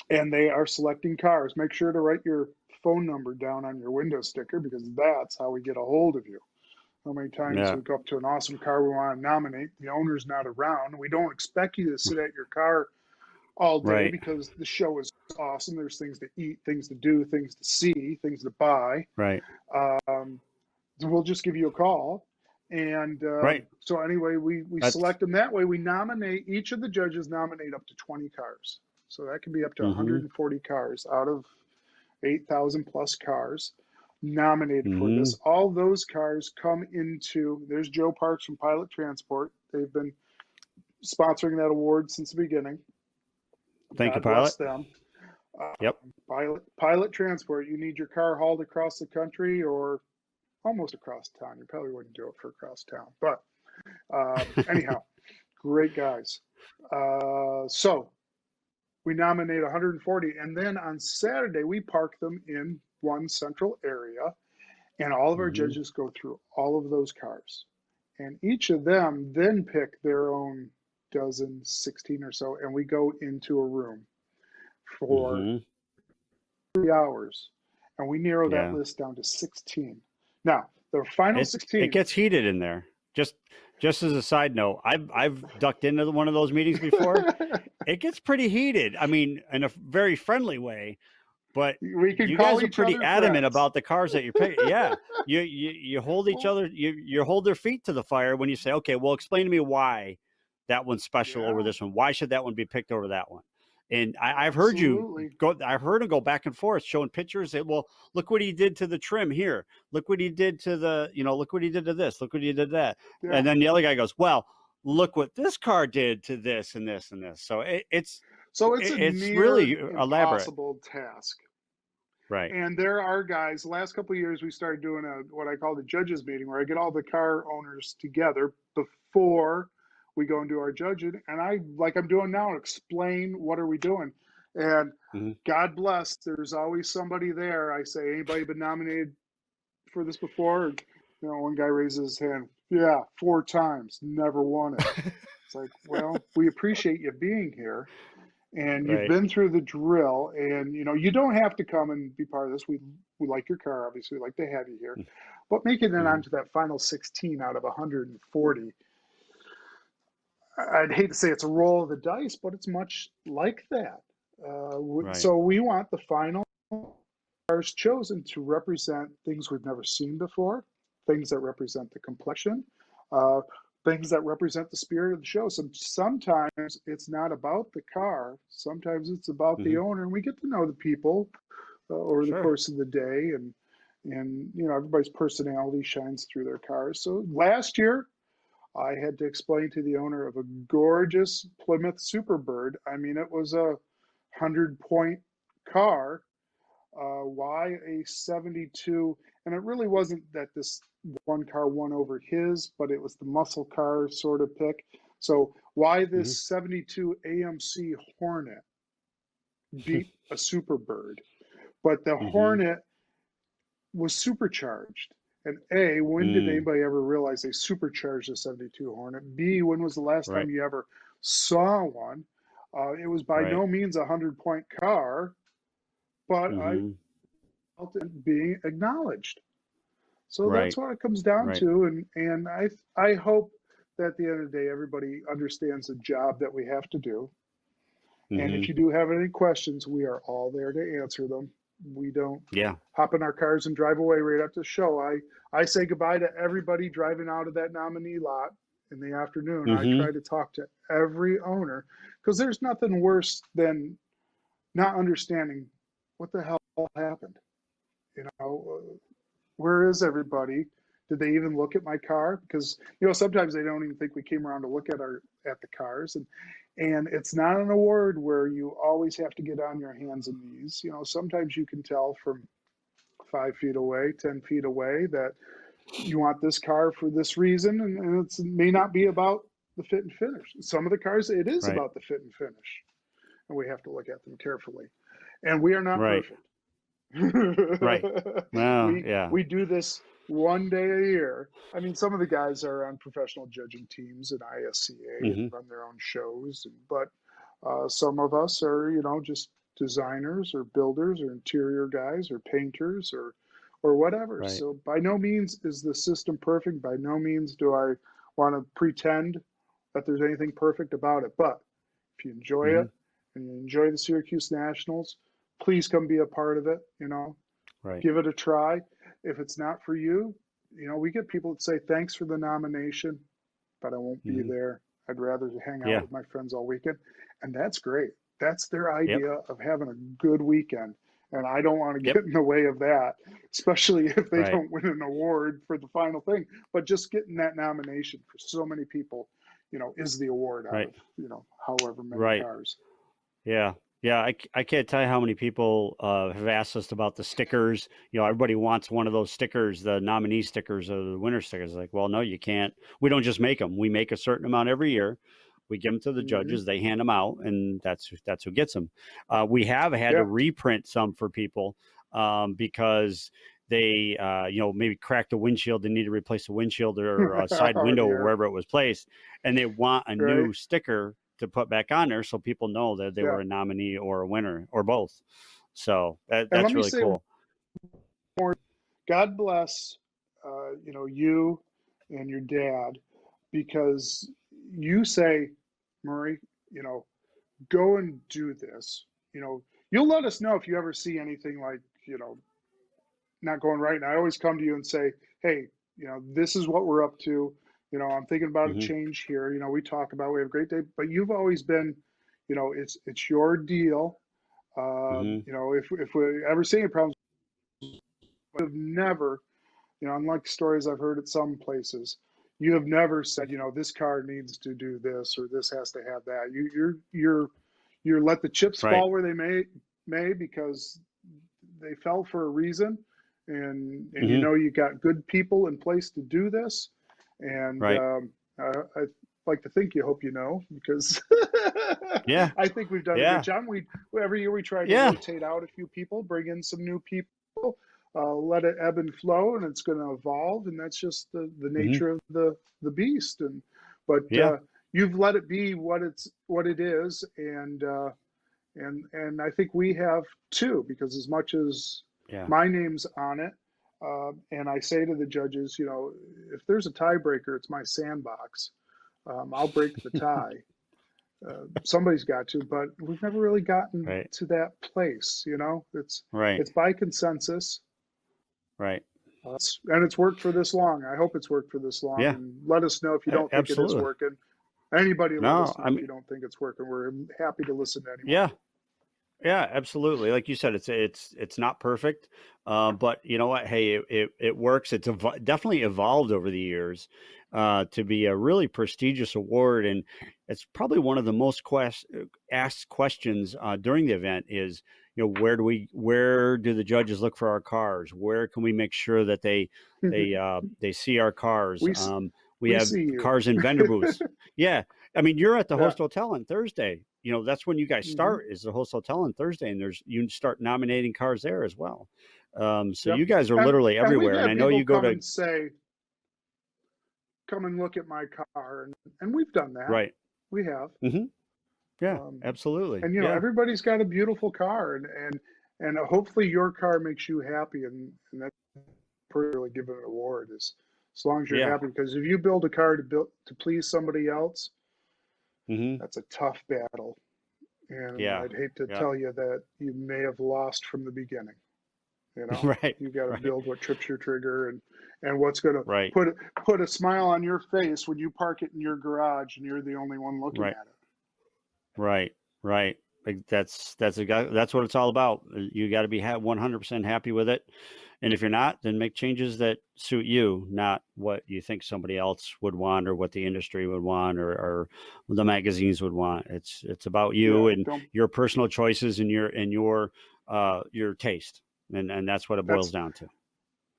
C: and they are selecting cars. Make sure to write your phone number down on your window sticker because that's how we get a hold of you. How many times
A: Yeah.
C: we go up to an awesome car we want to nominate, the owner's not around. We don't expect you to sit at your car all day
A: Right.
C: because the show is awesome. There's things to eat, things to do, things to see, things to buy.
A: Right.
C: Um, we'll just give you a call. And
A: Right.
C: so anyway, we
A: That's.
C: select them that way. We nominate, each of the judges nominate up to 20 cars. So that can be up to
A: Mm-hmm.
C: 140 cars out of 8,000 plus cars nominated for
A: Mm-hmm.
C: this. All those cars come into, there's Joe Parks from Pilot Transport. They've been sponsoring that award since the beginning.
A: Thank you,
C: God
A: pilot.
C: bless them.
A: Yep.
C: Pilot Transport, you need your car hauled across the country or almost across town. You probably wouldn't do it for across town. But anyhow, great guys. So we nominate 140. And then on Saturday, we park them in one central area. And all of our
A: Mm-hmm.
C: judges go through all of those cars. And each of them then pick their own dozen, 16 or so. And we go into a room for
A: Mm-hmm.
C: 3 hours, and we narrow that
A: Yeah.
C: list down to 16. Now, the final
A: It
C: 16,
A: gets heated in there. Just as a side note, I've ducked into one of those meetings before. It gets pretty heated. I mean, in a very friendly way, but
C: we can
A: you
C: call
A: guys are
C: each
A: pretty
C: other
A: adamant
C: friends.
A: about the cars that you're picking. Yeah, you hold each
C: Well,
A: other. You hold their feet to the fire when you say, okay, well, explain to me why that one's special over
C: yeah,
A: this one. Why should that one be picked over that one? And I've heard you
C: absolutely.
A: go. I've heard him go back and forth, showing pictures. That, well, look what he did to the trim here. Look what he did to the. Look what he did to this. Look what he did to that.
C: Yeah.
A: And then the other guy goes, well, look what this car did to this and this and this. So
C: So it's a
A: it's
C: near
A: really elaborate.
C: impossible task.
A: Right.
C: And there are guys, the last couple of years, we started doing what I call the judges meeting, where I get all the car owners together before we go and do our judging. And I, like I'm doing now, explain what are we doing. And
A: Mhm.
C: God bless, there's always somebody there. I say, anybody been nominated for this before? One guy raises his hand. Yeah, 4 times, never won it. It's like, well, we appreciate you being here and you've
A: Right.
C: been through the drill, and you don't have to come and be part of this. We like your car, obviously. We like to have you here, but making it
A: Mhm.
C: onto that final 16 out of 140, I'd hate to say it's a roll of the dice, but it's much like that.
A: Right.
C: So we want the final cars chosen to represent things we've never seen before, things that represent the complexion, uh, things that represent the spirit of the show. So sometimes it's not about the car. Sometimes it's about the
A: Mhm.
C: owner, and we get to know the people over the
A: Sure.
C: course of the day, and everybody's personality shines through their cars. So last year, I had to explain to the owner of a gorgeous Plymouth Superbird. I mean, it was a 100-point car. Why a 72? And it really wasn't that this one car won over his, but it was the muscle car sort of pick. So why
A: Hmm.
C: this 72 AMC Hornet beat a Superbird? But the
A: Hmm.
C: Hornet was supercharged. And A, when did
A: Mm.
C: anybody ever realize they supercharged a 72 Hornet? B, when was the last
A: Right.
C: time you ever saw one? It was by
A: Right.
C: no means a 100-point car, but I
A: Hmm.
C: felt it being acknowledged. So that's
A: Right.
C: what it comes down
A: Right.
C: to. And I hope that at the end of the day, everybody understands the job that we have to do. And
A: Hmm.
C: if you do have any questions, we are all there to answer them. We don't
A: Yeah.
C: hop in our cars and drive away right after the show. I say goodbye to everybody driving out of that nominee lot in the afternoon. I
A: Hmm.
C: try to talk to every owner because there's nothing worse than not understanding what the hell happened. You know, where is everybody? Did they even look at my car? Because sometimes they don't even think we came around to look at the cars, and it's not an award where you always have to get on your hands and knees. Sometimes you can tell from 5 feet away, 10 feet away that you want this car for this reason, and it may not be about the fit and finish. Some of the cars, it is
A: Right.
C: about the fit and finish, and we have to look at them carefully. And we are not
A: Right.
C: perfect.
A: Right. Well,
C: we
A: yeah.
C: we do this one day a year. I mean, some of the guys are on professional judging teams at ISCA and
A: Hmm.
C: run their own shows, but some of us are, just designers or builders or interior guys or painters or whatever.
A: Right.
C: So by no means is the system perfect. By no means do I want to pretend that there's anything perfect about it. But if you enjoy
A: Hmm.
C: it and you enjoy the Syracuse Nationals, please come be a part of it.
A: Right.
C: Give it a try. If it's not for you, we get people that say, thanks for the nomination, but I won't be
A: Hmm.
C: there. I'd rather hang out
A: Yeah.
C: with my friends all weekend. And that's great. That's their
A: Yep.
C: idea of having a good weekend. And I don't want to
A: Yep.
C: get in the way of that, especially if they
A: Right.
C: don't win an award for the final thing. But just getting that nomination for so many people, is the award out
A: Right.
C: of, however many
A: Right.
C: cars.
A: Yeah. Yeah. I can't tell you how many people have asked us about the stickers. Everybody wants one of those stickers, the nominee stickers or the winner stickers. Like, well, no, you can't. We don't just make them. We make a certain amount every year. We give them to the
C: Mm-hmm.
A: judges. They hand them out, and that's who gets them. We have had to
C: Yeah.
A: reprint some for people because they, maybe cracked the windshield. They need to replace the windshield or a side window or
C: Yeah.
A: wherever it was placed, and they want a
C: Right.
A: new sticker to put back on there so people know that they
C: Yeah.
A: were a nominee or a winner or both. So
C: And let
A: that's
C: me
A: really
C: say
A: cool.
C: more, God bless, you and your dad, because you say, Murray, go and do this. You'll let us know if you ever see anything like, not going right. And I always come to you and say, hey, this is what we're up to. I'm thinking about a
A: Hmm.
C: change here. We talk about, we have a great day, but you've always been, it's your deal.
A: Hmm.
C: If we ever see any problems, we've never, unlike stories I've heard at some places, you have never said, this car needs to do this or this has to have that. You're let the chips
A: Right.
C: fall where they may because they fell for a reason, and
A: Hmm.
C: you got good people in place to do this, and
A: Right.
C: I like to think you hope because
A: Yeah.
C: I think we've done a good
A: Yeah.
C: job. We every year we try to
A: Yeah.
C: rotate out a few people, bring in some new people, let it ebb and flow, and it's going to evolve, and that's just the
A: Hmm.
C: nature of the beast. But
A: Yeah.
C: you've let it be what it is, and I think we have too, because as much as
A: Yeah.
C: my name's on it, and I say to the judges, if there's a tiebreaker, it's my sandbox. I'll break the tie. Somebody's got to, but we've never really gotten
A: Right.
C: to that place. It's
A: Right.
C: it's by consensus,
A: Right.
C: and it's worked for this long. I hope it's worked for this long,
A: Yeah.
C: and let us know if you don't think it is
A: Absolutely.
C: working. Anybody, let
A: No,
C: us
A: I
C: know if
A: mean,
C: you don't think it's working. We're happy to listen to anyone.
A: yeah. Yeah, absolutely. Like you said, it's not perfect, but you know what? Hey, it works. It's definitely evolved over the years to be a really prestigious award, and it's probably one of the most asked questions during the event is, where do the judges look for our cars? Where can we make sure that they see our cars?
C: we s-
A: We
C: we
A: have
C: see you.
A: cars in vendor booths. Yeah, I mean, you're at the
C: Yeah.
A: host hotel on Thursday. That's when you guys
C: Hmm.
A: start, is the host hotel on Thursday, and you start nominating cars there as well. So
C: Yep.
A: you guys are
C: And
A: literally
C: we've
A: everywhere, and I
C: had
A: know
C: people
A: you go
C: come
A: to
C: and say, "Come and look at my car," and we've done that.
A: right.
C: We have.
A: Hmm. Yeah,
C: Um,
A: absolutely.
C: and
A: Yeah,
C: everybody's got a beautiful car, and hopefully your car makes you happy, and that's really given an award is as long as you're
A: yeah.
C: happy. Because if you build a car to please somebody else,
A: Hmm.
C: that's a tough battle. And
A: Yeah,
C: I'd hate to
A: yeah.
C: tell you that you may have lost from the beginning.
A: Right,
C: You got to
A: right,
C: build what trips your trigger and what's going to
A: right,
C: put a smile on your face when you park it in your garage and you're the only one looking
A: right.
C: at it.
A: Right, right. Like that's what it's all about. You got to be 100% happy with it, and if you're not, then make changes that suit you, not what you think somebody else would want or what the industry would want or the magazines would want. It's about you
C: Yeah,
A: and
C: don't.
A: your personal choices and your taste, and that's what it boils
C: That's
A: down to.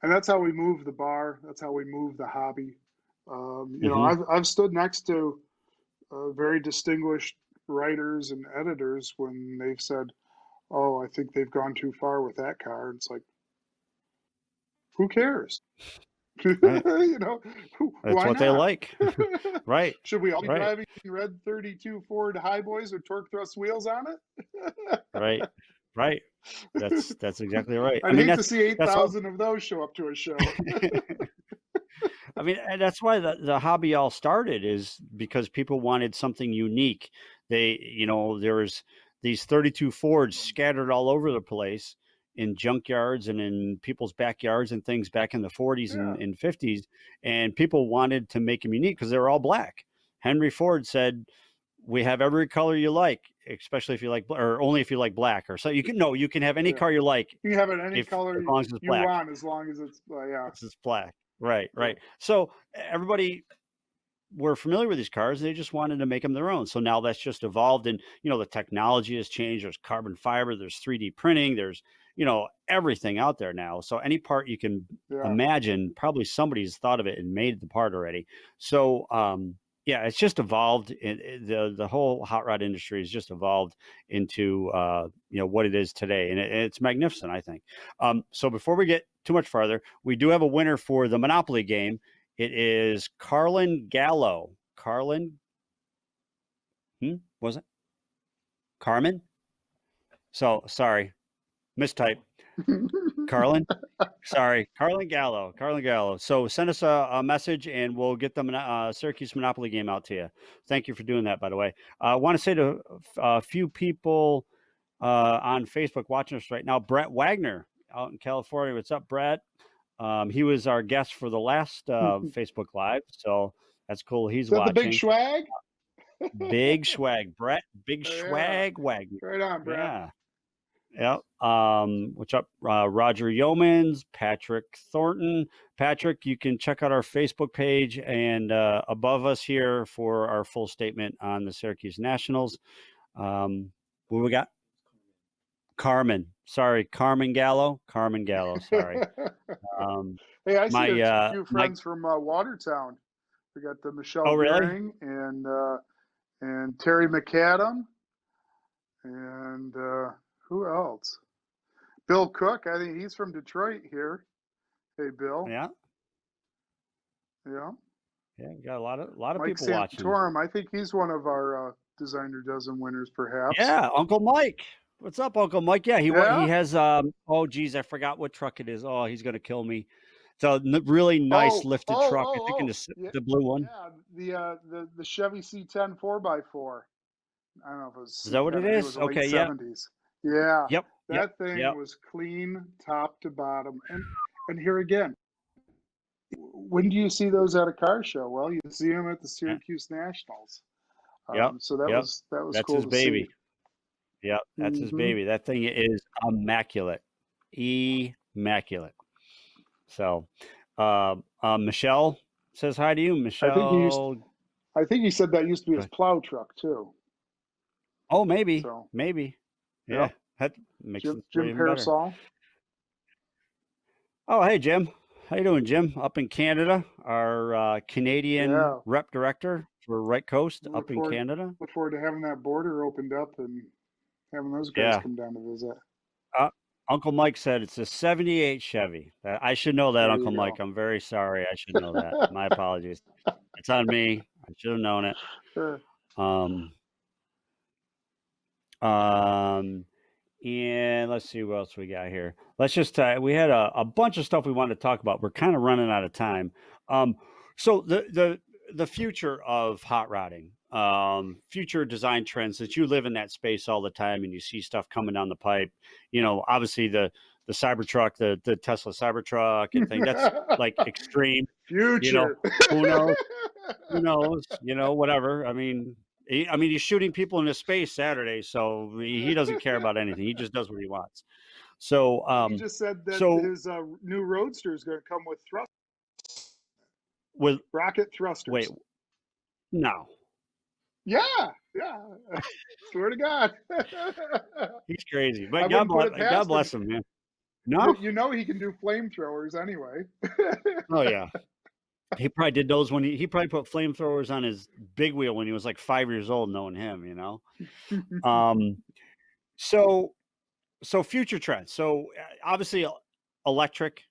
C: and that's how we move the bar. That's how we move the hobby.
A: Hmm.
C: I've stood next to very distinguished writers and editors when they've said, "Oh, I think they've gone too far with that car." It's like, who cares?
A: Right.
C: you know,
A: That's
C: why
A: what they
C: not?
A: like. Right.
C: Should we all be
A: Right.
C: driving red 32 Ford Highboys with torque thrust wheels on it?
A: Right. Right. That's exactly right. I
C: I'd
A: mean,
C: hate to see
A: that's all.
C: 8,000 of those show up to a show.
A: I mean, and that's why the hobby all started, is because people wanted something unique. There was these 32 Fords scattered all over the place in junkyards and in people's backyards and things back in the 40s
C: Yeah,
A: and 50s. And people wanted to make them unique because they were all black. Henry Ford said, we have every color you like, especially if you like, or only if you like black, or so you can, no, you can have any
C: yeah.
A: car you like
C: You can have it any
A: if, as
C: color
A: long as it's
C: you
A: black.
C: want as long as it's, yeah,
A: This is black. Right,
C: yeah,
A: right. So everybody were familiar with these cars. They just wanted to make them their own. So now that's just evolved, and the technology has changed. There's carbon fiber, there's 3D printing, there's everything out there now. So any part you can
C: yeah.
A: imagine, probably somebody's thought of it and made the part already. So yeah, it's just evolved. The whole hot rod industry has just evolved into what it is today, and it's magnificent, I think. So before we get too much farther, we do have a winner for the Monopoly game. It is Carlin Gallo. Carlin, was it Carmen? So sorry, mistype. Carlin. Sorry, Carlin Gallo. Carlin Gallo. So send us a message, and we'll get the Syracuse Monopoly game out to you. Thank you for doing that, by the way. I want to say to a few people on Facebook watching us right now, Brett Wagner out in California. What's up, Brett? He was our guest for the last
C: Is
A: Facebook Live, so that's cool. He's
C: that the big
A: watching.
C: swag?
A: Big swag, Brett. Big
C: Yeah,
A: swag Wagner.
C: right on, Brett.
A: Yeah. Yep. What's up? Roger Yeomans, Patrick Thornton. Patrick, you can check out our Facebook page and above us here for our full statement on the Syracuse Nationals. What we got? Carmen. Sorry, Carmen Gallo. Carmen Gallo. Sorry. Um,
C: Hey, I see
A: my
C: a few
A: my.
C: friends from Watertown. We got the Michelle
A: Oh, really?
C: Gehring and Terry McAdam and who else? Bill Cook. I think he's from Detroit here. Hey, Bill.
A: Yeah.
C: Yeah.
A: Yeah. We got a lot of
C: Mike
A: people watching.
C: Santorum. I think he's one of our Designer Dozen winners, perhaps.
A: Yeah, Uncle Mike. What's up, Uncle Mike? Yeah, he
C: Yeah.
A: has oh geez, I forgot what truck it is. Oh, he's gonna kill me. It's a really nice lifted truck. I think in
C: Yeah.
A: the blue one.
C: Yeah. The Chevy C10 4x4. I don't know if it was
A: Is that what
C: C10.
A: it
C: I think it was
A: is?
C: the late
A: Okay, yep.
C: 70s. Yeah.
A: Yep. Yep.
C: That thing
A: Yep.
C: was clean top to bottom. And here again, when do you see those at a car show? Well, you see them at the
A: Yeah.
C: Syracuse Nationals.
A: Yep.
C: So
A: Yep.
C: that was
A: That's
C: cool
A: his
C: to see.
A: baby. Yep, that's his
C: Hmm.
A: baby. That thing is immaculate, immaculate. So, Michelle says hi to you,
C: I think he used.
A: Michelle.
C: I think he said that used to be his
A: Good.
C: plow truck too.
A: Oh, maybe,
C: So,
A: maybe. Yeah,
C: yep.
A: that makes the story
C: Jim
A: even better.
C: Parasol.
A: Oh, hey, Jim. How you doing, Jim? Up in Canada, our Canadian
C: Yeah.
A: rep director for Right Coast
C: Look
A: up in
C: forward.
A: Canada.
C: Look forward to having that border opened up and having those guys
A: Yeah.
C: come down to visit.
A: Uh, Uncle Mike said it's a 78 Chevy. I should know that,
C: There
A: Uncle
C: you
A: Mike.
C: go.
A: I'm very sorry. I should know that. My apologies. It's on me. I should have known it.
C: Sure.
A: Um, um, and let's see what else we got here. Let's just, we had a bunch of stuff we wanted to talk about. We're kind of running out of time. Um, so the future of hot rodding, future design trends, that you live in that space all the time and you see stuff coming down the pipe, obviously the Cybertruck, the Tesla Cybertruck and thing, that's like extreme, you know,
C: Future.
A: who knows, whatever. I mean, he's shooting people into space Saturday, so he doesn't care about anything. He just does what he wants. So,
C: He just said that
A: so
C: his new Roadster is going to come with
A: with
C: rocket
A: wait,
C: thrusters.
A: no,
C: Yeah, yeah. Swear to God.
A: he's crazy.
C: I
A: But
C: wouldn't put it
A: God
C: past him.
A: bless him, man. No,
C: You know he can do flamethrowers anyway.
A: oh yeah, he probably did those when he probably put flamethrowers on his big wheel when he was like 5 years old, knowing him. Um, so future trends. So obviously, electric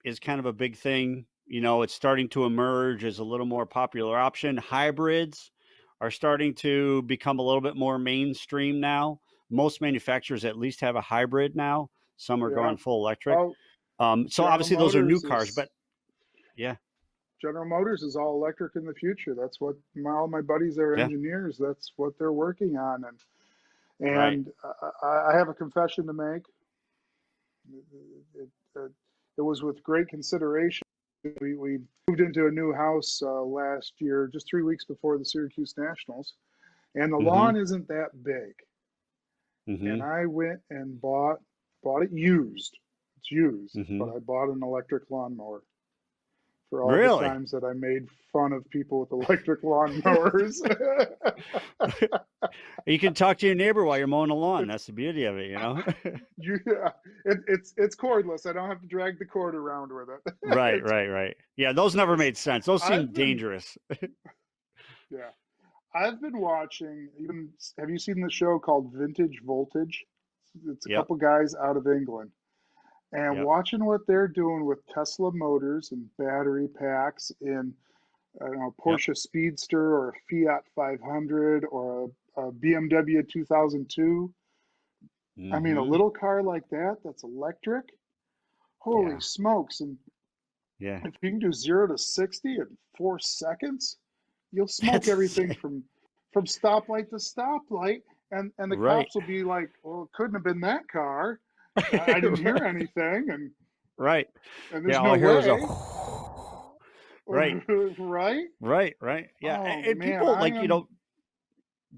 A: is kind of a big thing. It's starting to emerge as a little more popular option. Hybrids are starting to become a little bit more mainstream now. Most manufacturers at least have a hybrid now. Some are
C: Yeah.
A: going full electric.
C: Well,
A: So
C: General
A: obviously those are new
C: Motors
A: cars,
C: is
A: but yeah,
C: General Motors is all electric in the future. That's what all my buddies are
A: yeah,
C: engineers. That's what they're working on,
A: right.
C: and I have a confession to make. It, it was with great consideration. We moved into a new house last year, just 3 weeks before the Syracuse Nationals, and the
A: Mm-hmm.
C: lawn isn't that big. And
A: Mm-hmm.
C: I went and bought it used. It's used,
A: Mm-hmm.
C: but I bought an electric lawnmower for all the
A: Really?
C: times that I made fun of people with electric lawnmowers.
A: You can talk to your neighbor while you're mowing the lawn. That's the beauty of it.
C: Yeah, it's cordless. I don't have to drag the cord around with it.
A: Right,
C: It's
A: right, right. Yeah, those never made sense. Those seem
C: I've been
A: dangerous.
C: yeah, I've been watching. Even have you seen the show called Vintage Voltage? It's a
A: Yep,
C: couple guys out of England, and
A: yep,
C: watching what they're doing with Tesla motors and battery packs in I don't know
A: yep.
C: Porsche Speedster or a Fiat 500 or a BMW 2002. I mean, a
A: Mm-hmm.
C: little car like that that's electric. Holy
A: Yeah,
C: smokes! And
A: yeah.
C: if you can do 0 to 60 in 4 seconds, you'll smoke
A: That's
C: everything
A: insane.
C: from stoplight to stoplight, and the
A: Right,
C: cops will be like, "Well, it couldn't have been that car. I didn't hear
A: right,
C: anything,
A: right.
C: and
A: Yeah,
C: there's
A: all
C: no
A: I hear was a
C: way."
A: right,
C: Right?
A: right, right. Yeah,
C: Oh
A: and
C: man,
A: people
C: I
A: like,
C: am.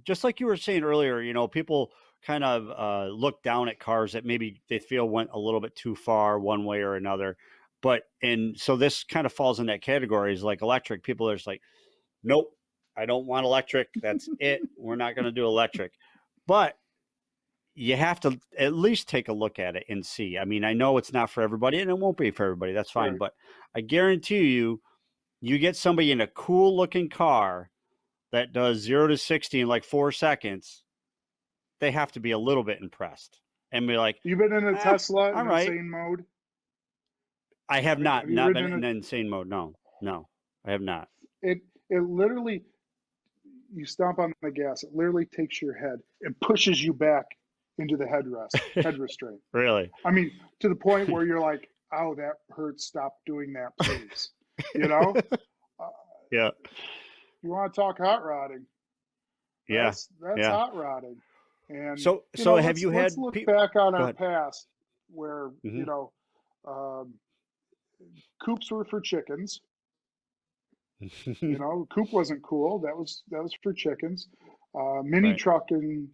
A: just like you were saying earlier, people kind of look down at cars that maybe they feel went a little bit too far one way or another. And so this kind of falls in that category is like electric. People are just like, nope, I don't want electric. That's it. We're not going to do electric. But you have to at least take a look at it and see. I mean, I know it's not for everybody and it won't be for everybody. That's fine.
C: Right.
A: But I guarantee you get somebody in a cool looking car that does 0 to 60 in like 4 seconds, they have to be a little bit impressed and be like,
C: You've been in a Tesla
A: all
C: in
A: right.
C: insane mode.
A: I have
C: Have
A: not
C: you
A: not been
C: ridden in
A: in insane mode. No, no, I have not.
C: it literally you stomp on the gas, it literally takes your head and pushes you back into the head restraint.
A: Really?
C: I mean, to the point where you're like, "Oh, that hurts. Stop doing that, please." You know, uh,
A: Yeah,
C: you want to talk hot rodding?
A: yeah,
C: That's
A: yeah.
C: hot rodding, and
A: So have you
C: let's
A: had
C: look
A: people?
C: back on
A: Go
C: our
A: ahead.
C: past where
A: Hmm.
C: um, coops were for chickens. Coop wasn't cool. That was for chickens. Mini
A: Right.
C: trucking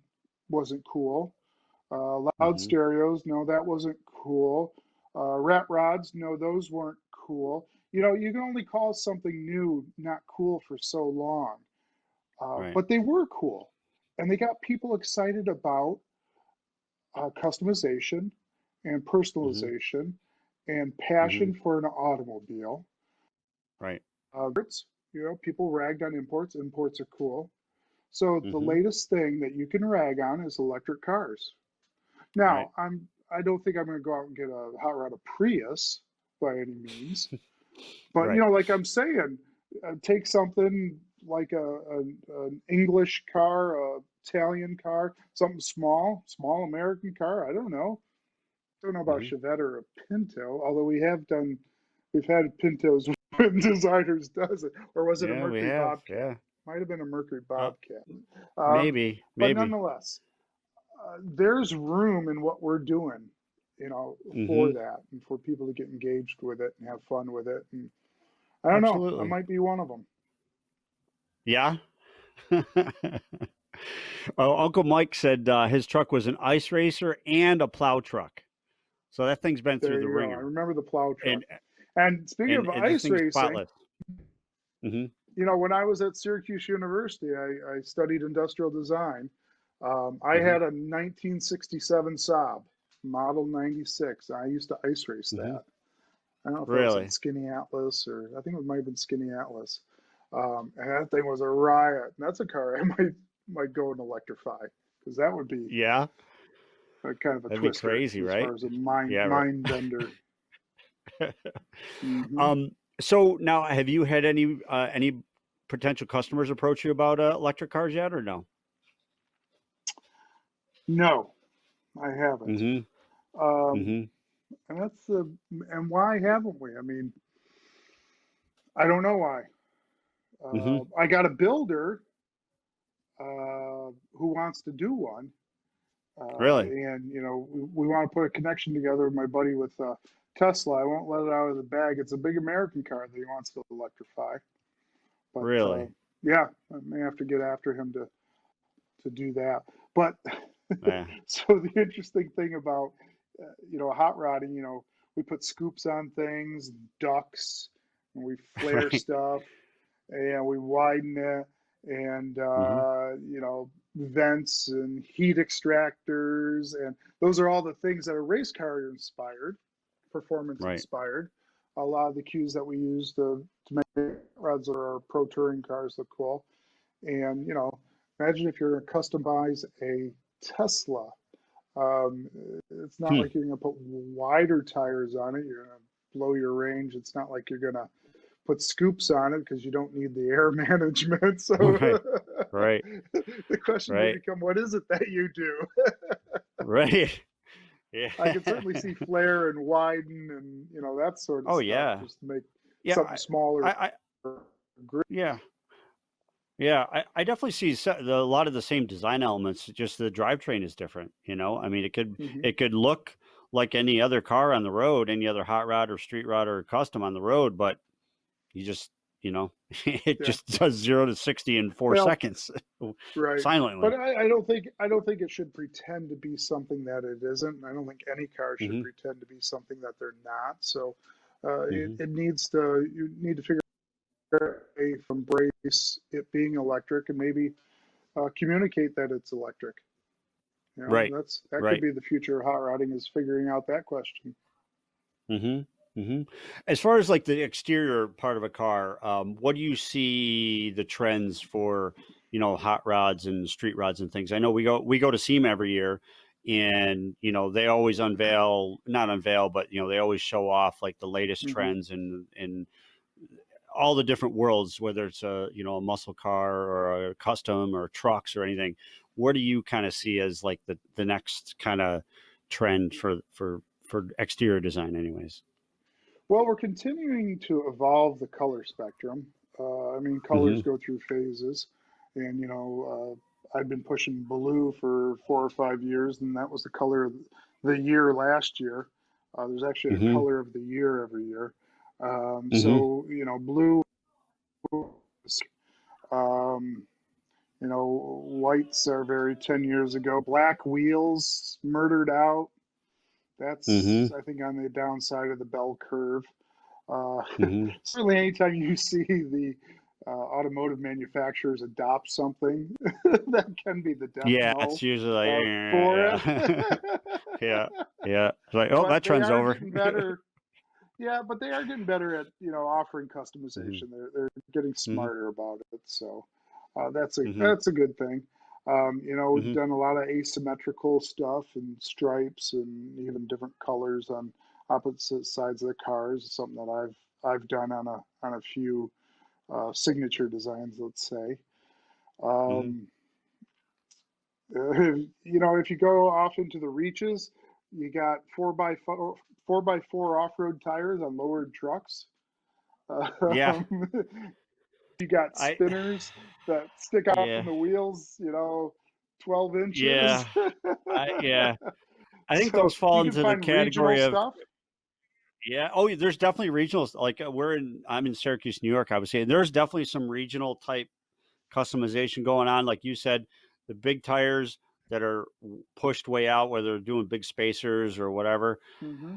C: wasn't cool. Loud
A: Mm-hmm.
C: stereos, no, that wasn't cool. Rat rods, no, those weren't cool. You know, you can only call something new not cool for so long,
A: Right.
C: but they were cool, and they got people excited about customization and
A: Mm-hmm.
C: personalization and
A: Mm-hmm.
C: passion for an automobile.
A: Right.
C: Imports, you know, people ragged on imports. Imports are cool. So the
A: Mm-hmm.
C: latest thing that you can rag on is electric cars.
A: Right.
C: Now, I don't think I'm going to go out and get a hot rod a Prius by any means, but you
A: Right.
C: know, like I'm saying, take something like an English car, a Italian car, something small American car. I don't know. Don't know about
A: Mm-hmm.
C: Chevette or a Pinto, although we've had Pintos when designers does it, or was it a
A: Yeah, we
C: Mercury
A: have.
C: Bobcat?
A: Yeah.
C: Might have been a Mercury
A: Uh,
C: Bobcat.
A: maybe.
C: But
A: Maybe.
C: nonetheless, there's room in what we're doing, you know,
A: Mm-hmm.
C: for that and for people to get engaged with it and have fun with it. And I don't know, I
A: Absolutely.
C: might be one of them.
A: Yeah. Well, Uncle Mike said his truck was an ice racer and a plow truck. So that thing's been through
C: There
A: the
C: you go. I
A: ringer,
C: remember the plow truck.
A: and
C: And speaking of
A: this
C: ice
A: thing's
C: racing,
A: spotless. Hmm.
C: you know, when I was at Syracuse University, I studied industrial design. I
A: Hmm.
C: had a 1967 Saab, model 96. I used to ice race
A: Hmm.
C: that. I don't know if that was on
A: Really?
C: Skinny Atlas or I think it might have been Skinny Atlas. And that thing was a riot. And that's a car I might go and electrify because that would be
A: Yeah.
C: a kind of a
A: That'd be
C: twister
A: crazy,
C: as
A: right?
C: far as a
A: Yeah.
C: mind bender.
A: Right.
C: Hmm.
A: So now, have you had any potential customers approach you about electric cars yet, or no?
C: No, I haven't.
A: Hmm.
C: Um,
A: Hmm.
C: and that's the and why haven't we? I mean, I don't know why.
A: Hmm.
C: I got a builder who wants to do one,
A: Really?
C: and you know we want to put a connection together with my buddy with Tesla. I won't let it out of the bag. It's a big American car that he wants to electrify, but
A: Really?
C: yeah, I may have to get after him to do that. But
A: Yeah.
C: so the interesting thing about you know hot rodding, you know, we put scoops on things, ducts, and we flare
A: Right.
C: stuff, and we widen it, and
A: Hmm.
C: you know vents and heat extractors, and those are all the things that are race car inspired, performance
A: Right.
C: inspired. A lot of the cues that we use to make rods that are pro touring cars look cool. And you know, imagine if you're going to customize a Tesla. Um, it's not
A: Hmm.
C: like you're going to put wider tires on it. You're going to blow your range. It's not like you're going to put scoops on it because you don't need the air management. So
A: Right. Right.
C: the question would
A: Right.
C: become, what is it that you do?
A: Right.
C: I can
A: Yeah.
C: certainly see flare and widen and you know that sort of
A: Oh
C: stuff
A: yeah.
C: just to make
A: Yeah.
C: something smaller.
A: I yeah. Yeah. I definitely see a lot of the same design elements. Just the drivetrain is different. I mean,
C: Hmm.
A: it could look like any other car on the road, any other hot rod or street rod or custom on the road, but you just it
C: Yeah.
A: just does 0 to 60 in four
C: Well,
A: seconds
C: right. But
A: silently.
C: I don't think it should pretend to be something that it isn't. I don't think any car should
A: Hmm.
C: pretend to be something that they're not. So
A: Hmm.
C: it needs to you need to figure out a way to embrace it being electric and maybe communicate that it's electric. You know,
A: Right.
C: that could
A: Right.
C: be the future of hot rodding is figuring out that question.
A: Hmm. Hmm. As far as like the exterior part of a car, what do you see the trends for, hot rods and street rods and things? I know we go to SEMA every year, and they always not unveil, but they always show off like the latest
C: Hmm.
A: trends in all the different worlds, whether it's a muscle car or a custom or trucks or anything. What do you kind of see as like the next kind of trend for exterior design, anyways?
C: Well, we're continuing to evolve the color spectrum. I mean, colors
A: Hmm.
C: go through phases, and you know, I've been pushing blue for 4 or 5 years, and that was the color of the year last year. There's actually a
A: Hmm.
C: color of the year every year.
A: Hmm.
C: So you know, blue. Um, you know, whites are very 10 years ago. Black wheels, murdered out.
A: Mm-hmm.
C: That's, I think, on the downside of the bell curve. Uh,
A: Mm-hmm.
C: certainly, anytime you see the automotive manufacturers adopt something, that can be the death
A: Yeah,
C: knell
A: it's usually like,
C: for
A: yeah,
C: it.
A: yeah, yeah, yeah. It's like, oh,
C: But
A: that
C: they
A: trend's
C: are
A: over.
C: getting better. Yeah, but they are getting better at offering
A: Hmm.
C: customization. They're getting
A: Hmm.
C: smarter about it. So
A: Hmm.
C: that's a good thing. We've
A: Hmm.
C: done a lot of asymmetrical stuff and stripes and even different colors on opposite sides of the cars. Something that I've done on a few signature designs, let's say.
A: Hmm.
C: Um, if you go off into the reaches, you got four by four off road tires on lowered trucks.
A: Yeah,
C: Um, you got
A: I,
C: spinners that stick out
A: yeah,
C: from the wheels, 12
A: yeah,
C: inches.
A: yeah. I think
C: So
A: those fall
C: you can
A: into the
C: find regional
A: category of,
C: stuff.
A: yeah. Oh, there's definitely regionals. Like I'm in Syracuse, New York. I was saying there's definitely some regional type customization going on. Like you said, the big tires that are pushed way out, whether they're doing big spacers or whatever.
C: Hmm.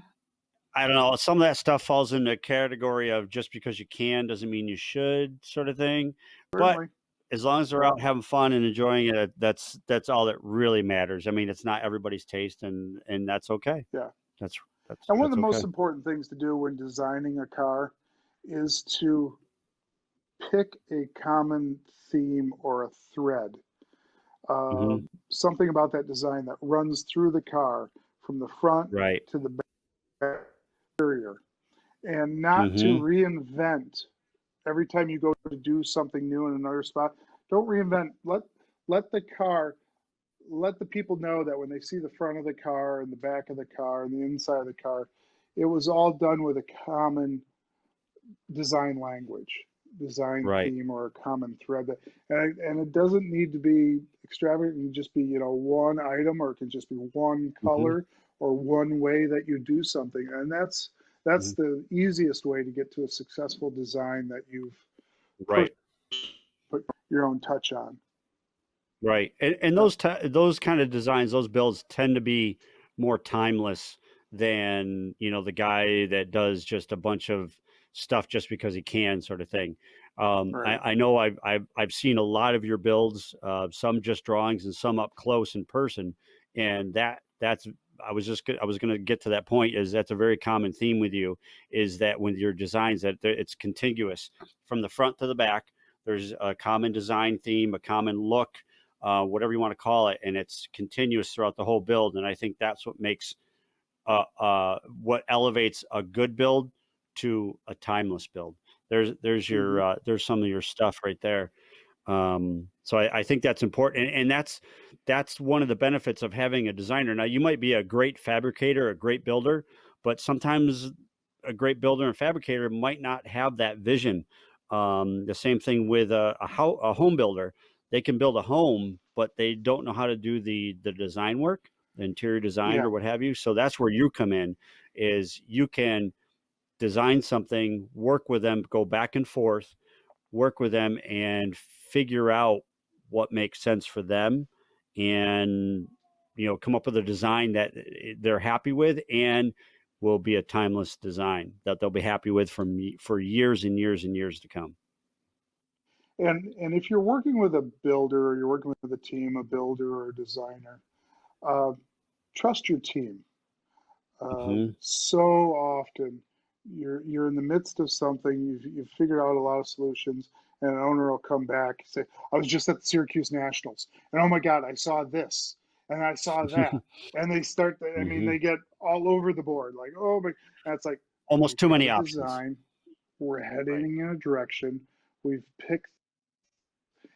A: I don't know. Some of that stuff falls in the category of just because you can doesn't mean you should, sort of thing. But
C: Certainly.
A: as long as they're out having fun and enjoying it, that's all that really matters. I mean, it's not everybody's taste, and that's okay.
C: Yeah.
A: That's
C: And one of
A: that's
C: the most
A: okay.
C: important things to do when designing a car is to pick a common theme or a thread,
A: Hmm.
C: something about that design that runs through the car from the front
A: Right.
C: to the back exterior, and not to
A: Hmm.
C: reinvent every time you go to do something new in another spot. Don't reinvent. Let the car, let the people know that when they see the front of the car and the back of the car and the inside of the car, it was all done with a common design language, design
A: Right.
C: theme, or a common thread. And it doesn't need to be extravagant. It can just be, one item, or it can just be one
A: Hmm.
C: color or one way that you do something. And that's
A: Hmm.
C: the easiest way to get to a successful design that you've pushed,
A: Right.
C: put your own touch on.
A: Right. And
C: Yeah.
A: those kind of designs, those builds tend to be more timeless than, the guy that does just a bunch of stuff just because he can, sort of thing.
C: Right.
A: I know I've seen a lot of your builds, some just drawings and some up close in person, and that's I was going to get to that point, is that's a very common theme with you, is that with your designs that it's contiguous from the front to the back. There's a common design theme, a common look, whatever you want to call it, and it's continuous throughout the whole build. And I think that's what makes what elevates a good build to a timeless build. There's
C: Hmm.
A: your there's some of your stuff right there. So I think that's important, and that's one of the benefits of having a designer. Now, you might be a great fabricator, a great builder, but sometimes a great builder and fabricator might not have that vision. The same thing with a home builder. They can build a home, but they don't know how to do the design work, the interior design
C: Yeah.
A: or what have you. So that's where you come in, is you can design something, work with them, go back and forth, work with them and figure out what makes sense for them, and come up with a design that they're happy with and will be a timeless design that they'll be happy with for years and years and years to come.
C: And if you're working with a builder, or you're working with a team, a builder or a designer, uh, trust your team.
A: Hmm.
C: So often you're in the midst of something, you've figured out a lot of solutions, and an owner will come back and say, I was just at the Syracuse Nationals, and oh my God, I saw this and I saw that. And they start, I mean,
A: Hmm.
C: they get all over the board, like, oh my, and it's like,
A: Almost
C: we've
A: too
C: got
A: many
C: a
A: options.
C: design, we're
A: Right.
C: heading in a direction, we've picked.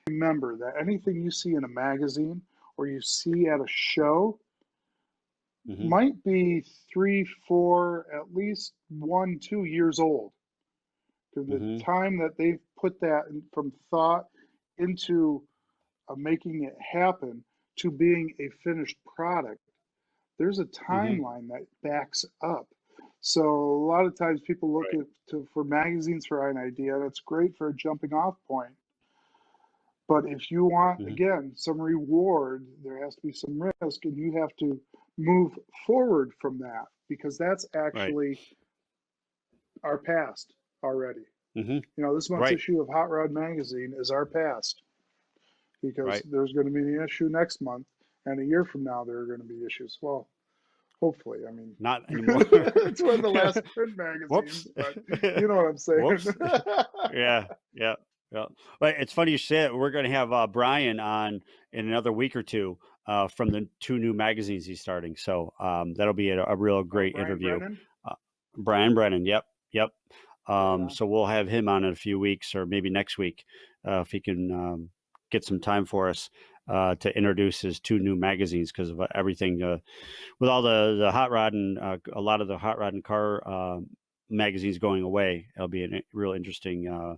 C: Remember that anything you see in a magazine or you see at a show
A: Hmm.
C: might be 3, 4, at least 1, 2 years old. To the
A: Hmm.
C: time that they've put that from thought into making it happen to being a finished product, there's a
A: Hmm.
C: timeline that backs up. So a lot of times people look
A: Right.
C: for magazines for an idea. That's great for a jumping off point. But if you want,
A: Hmm.
C: again, some reward, there has to be some risk, and you have to move forward from that because that's
A: Right.
C: actually our past already.
A: Hmm.
C: This month's
A: Right.
C: issue of Hot Rod Magazine is our past because
A: Right.
C: there's going to be an issue next month, and a year from now, there are going to be issues. Well, hopefully, I mean,
A: Not anymore.
C: it's one of the last print
A: Whoops.
C: magazines, but you know what I'm saying.
A: Whoops. Yeah. Yeah. Yeah. But it's funny you say it. We're going to have Brian on in another week or two from the two new magazines he's starting. So that'll be a real
C: Oh,
A: great
C: Brian
A: interview.
C: Brennan.
A: Uh, Brian Brennan. Yep. Yep.
C: Right on.
A: So we'll have him on in a few weeks or maybe next week if he can get some time for us to introduce his two new magazines because of everything with all the hot rod and a lot of the hot rod and car magazines going away. It'll be a real interesting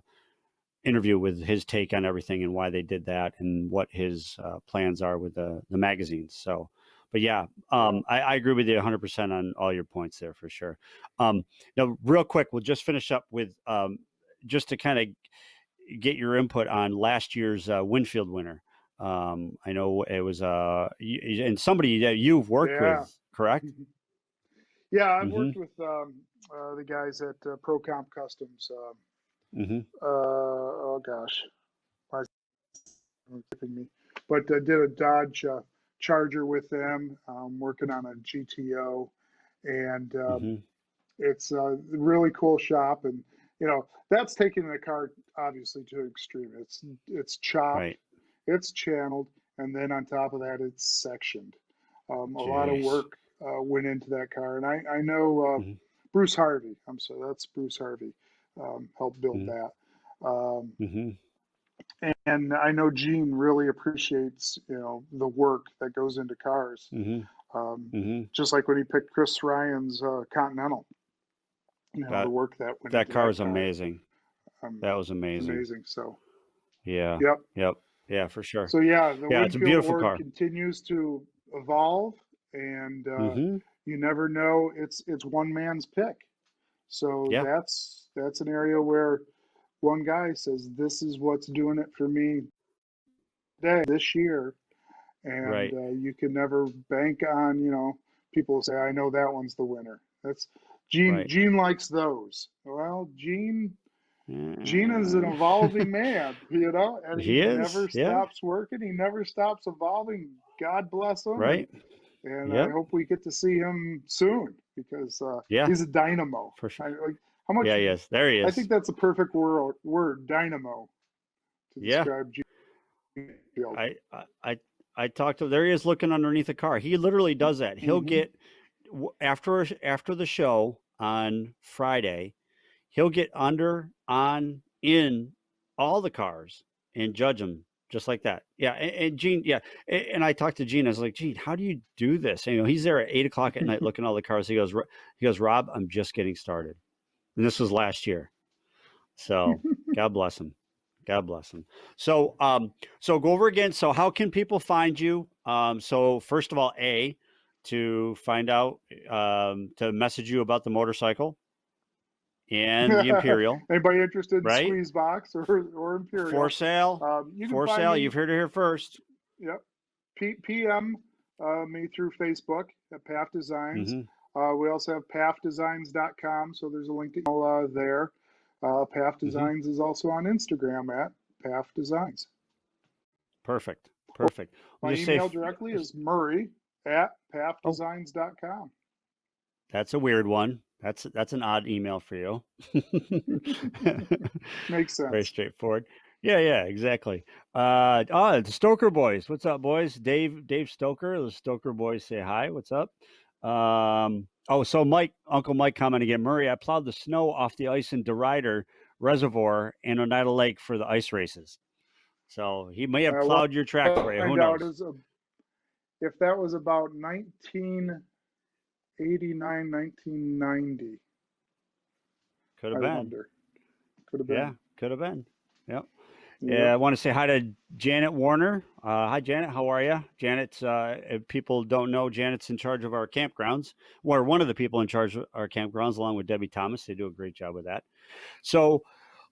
A: interview with his take on everything and why they did that and what his plans are with the magazines. So, but yeah,
C: Yeah.
A: I agree with you 100% on all your points there for sure. Now, real quick, we'll just finish up with just to kind of get your input on last year's Winfield winner. I know it was and somebody that you've worked
C: Yeah.
A: with, correct?
C: Yeah, I've
A: Mm-hmm.
C: worked with the guys at ProComp Customs.
A: Mm-hmm.
C: Oh gosh, why is it skipping me? But I did a Dodge Charger with them, working on a GTO, and
A: Mm-hmm.
C: it's a really cool shop. And that's taking the car obviously to an extreme. It's chopped,
A: Right.
C: it's channeled, and then on top of that, it's sectioned. A lot of
A: Jeez.
C: work went into that car, and I know
A: Mm-hmm.
C: Bruce Harvey. I'm sorry, that's Bruce Harvey. Helped build
A: Mm-hmm.
C: that. Um,
A: Mm-hmm.
C: and I know Gene really appreciates, the work that goes into cars.
A: Mm-hmm.
C: Um,
A: Mm-hmm.
C: just like when he picked Chris Ryan's Continental, the
A: That
C: work that went
A: that
C: into
A: car
C: that
A: was
C: car.
A: amazing. That was
C: It's
A: amazing.
C: amazing. So,
A: Yeah.
C: yep.
A: Yep. Yeah, for sure.
C: So yeah, the
A: Yeah, it's a
C: Winfield
A: beautiful
C: Award
A: car.
C: continues to evolve, and
A: Mm-hmm.
C: you never know. It's one man's pick. So
A: Yeah.
C: that's an area where one guy says, "This is what's doing it for me today, this year," and
A: Right.
C: you can never bank on people say, "I know that one's the winner." That's Gene.
A: Right.
C: Gene likes those. Well, Gene is an
A: Uh,
C: evolving man, and he
A: he is.
C: never
A: Yeah.
C: stops working. He never stops evolving. God bless him, and
A: Right.
C: and I
A: Yep.
C: hope we get to see him soon because
A: Yeah.
C: he's a dynamo.
A: For sure.
C: Like how much.
A: Yeah. Yes. There he
C: I think
A: is.
C: that's a perfect word, dynamo, to
A: Yeah.
C: describe Gene Field.
A: I I I I talked to. There he is looking underneath the car. He literally does that. He'll
C: Hmm.
A: get after the show on Friday. He'll get under, on, in all the cars and judge them just like that. Yeah, and Gene, yeah, and I talked to Gene. I was like, Gene, how do you do this? And, he's there at 8 o'clock at night looking at all the cars. He goes, Rob, I'm just getting started, and this was last year. So God bless him. God bless him. So, so go over again. So, how can people find you? So first of all, to find out, to message you about the motorcycle and the Imperial,
C: Anybody interested in
A: right?
C: Squeeze Box or
A: For
C: Imperial?
A: sale.
C: You can
A: For
C: find
A: sale.
C: me.
A: You've heard it here first.
C: Yep. PM me through Facebook at Pfaff Designs.
A: Hmm.
C: We also have pfaffdesigns.com, so there's a link to there. Pfaff
A: Hmm.
C: Designs is also on Instagram at Pfaff Designs.
A: Perfect. Perfect. We'll
C: My
A: just say,
C: email directly is Murray at
A: oh,
C: pfaffdesigns.com.
A: that's a weird one. That's an odd email for you.
C: Makes
A: Very
C: sense.
A: straightforward. Yeah, yeah, exactly. The Stoker boys. What's up, boys? Dave Stoker. The Stoker boys say hi. What's up? So Uncle Mike comment again. Murray, I plowed the snow off the ice in DeRider Reservoir and Oneida Lake for the ice races. So he may have
C: What
A: plowed your track
C: I'll
A: for you. Who
C: find out
A: knows?
C: is if that was about 1989, 1990.
A: Could have
C: I
A: been.
C: wonder. Could have
A: Yeah,
C: been.
A: could have been. Yep.
C: Yep.
A: I want to say hi to Janet Warner. Hi, Janet. How are you? Janet's, if people don't know, Janet's in charge of our campgrounds, or one of the people in charge of our campgrounds, along with Debbie Thomas. They do a great job with that. So,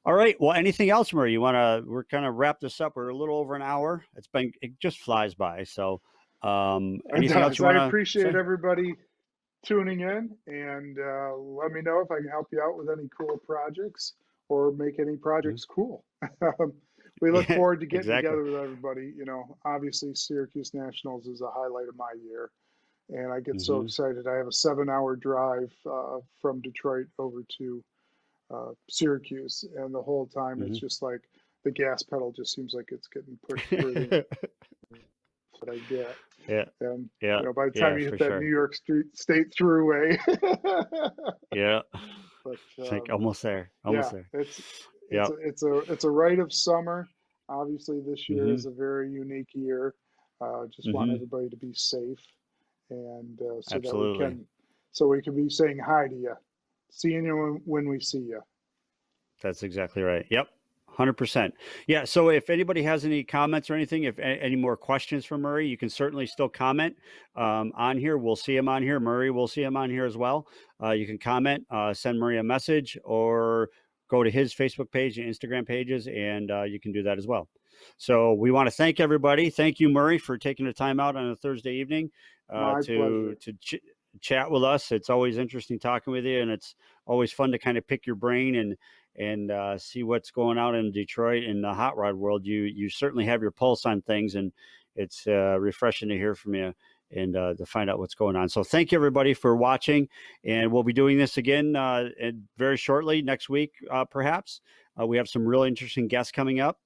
A: All right. Well, anything else, Murray? We're kind of wrap this up. We're a little over an hour. It just flies by. So,
C: It
A: anything else
C: does.
A: you
C: I
A: want to
C: appreciate
A: say?
C: everybody tuning in, and let me know if I can help you out with any cool projects or make any
A: Mhm.
C: projects cool. We look
A: Yeah,
C: forward to getting
A: exactly.
C: together with everybody. You know, obviously Syracuse Nationals is a highlight of my year, and I get so
A: Hmm.
C: excited. I have a 7-hour drive from Detroit over to Syracuse, and the whole time it's
A: Hmm.
C: just like the gas pedal just seems like it's getting pushed further that I get.
A: Yeah,
C: And
A: yeah,
C: you know, by the time
A: yeah,
C: you
A: for
C: hit that New
A: sure.
C: York State Thruway,
A: Yeah,
C: but
A: it's like almost there, almost
C: yeah,
A: there.
C: it's
A: Yep.
C: a rite of summer. Obviously, this year
A: Hmm.
C: is a very unique year. Just want
A: Hmm.
C: everybody to be safe, and
A: Absolutely.
C: so we can be saying hi to you, seeing you when we see you.
A: That's exactly right. Yep. 100%. Yeah. So if anybody has any comments or anything, if any more questions for Murray, you can certainly still comment on here. We'll see him on here. Murray will see him on here as well. You can comment, send Murray a message, or go to his Facebook page and Instagram pages, and you can do that as well. So we want to thank everybody. Thank you, Murray, for taking the time out on a Thursday evening
C: My
A: to
C: pleasure.
A: chat with us. It's always interesting talking with you, and it's always fun to kind of pick your brain and see what's going on in Detroit in the hot rod world. You certainly have your pulse on things, and it's refreshing to hear from you and to find out what's going on. So thank you everybody for watching, and we'll be doing this again very shortly next week, perhaps. We have some really interesting guests coming up,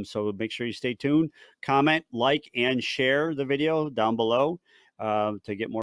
A: so make sure you stay tuned. Comment, like, and share the video down below to get more.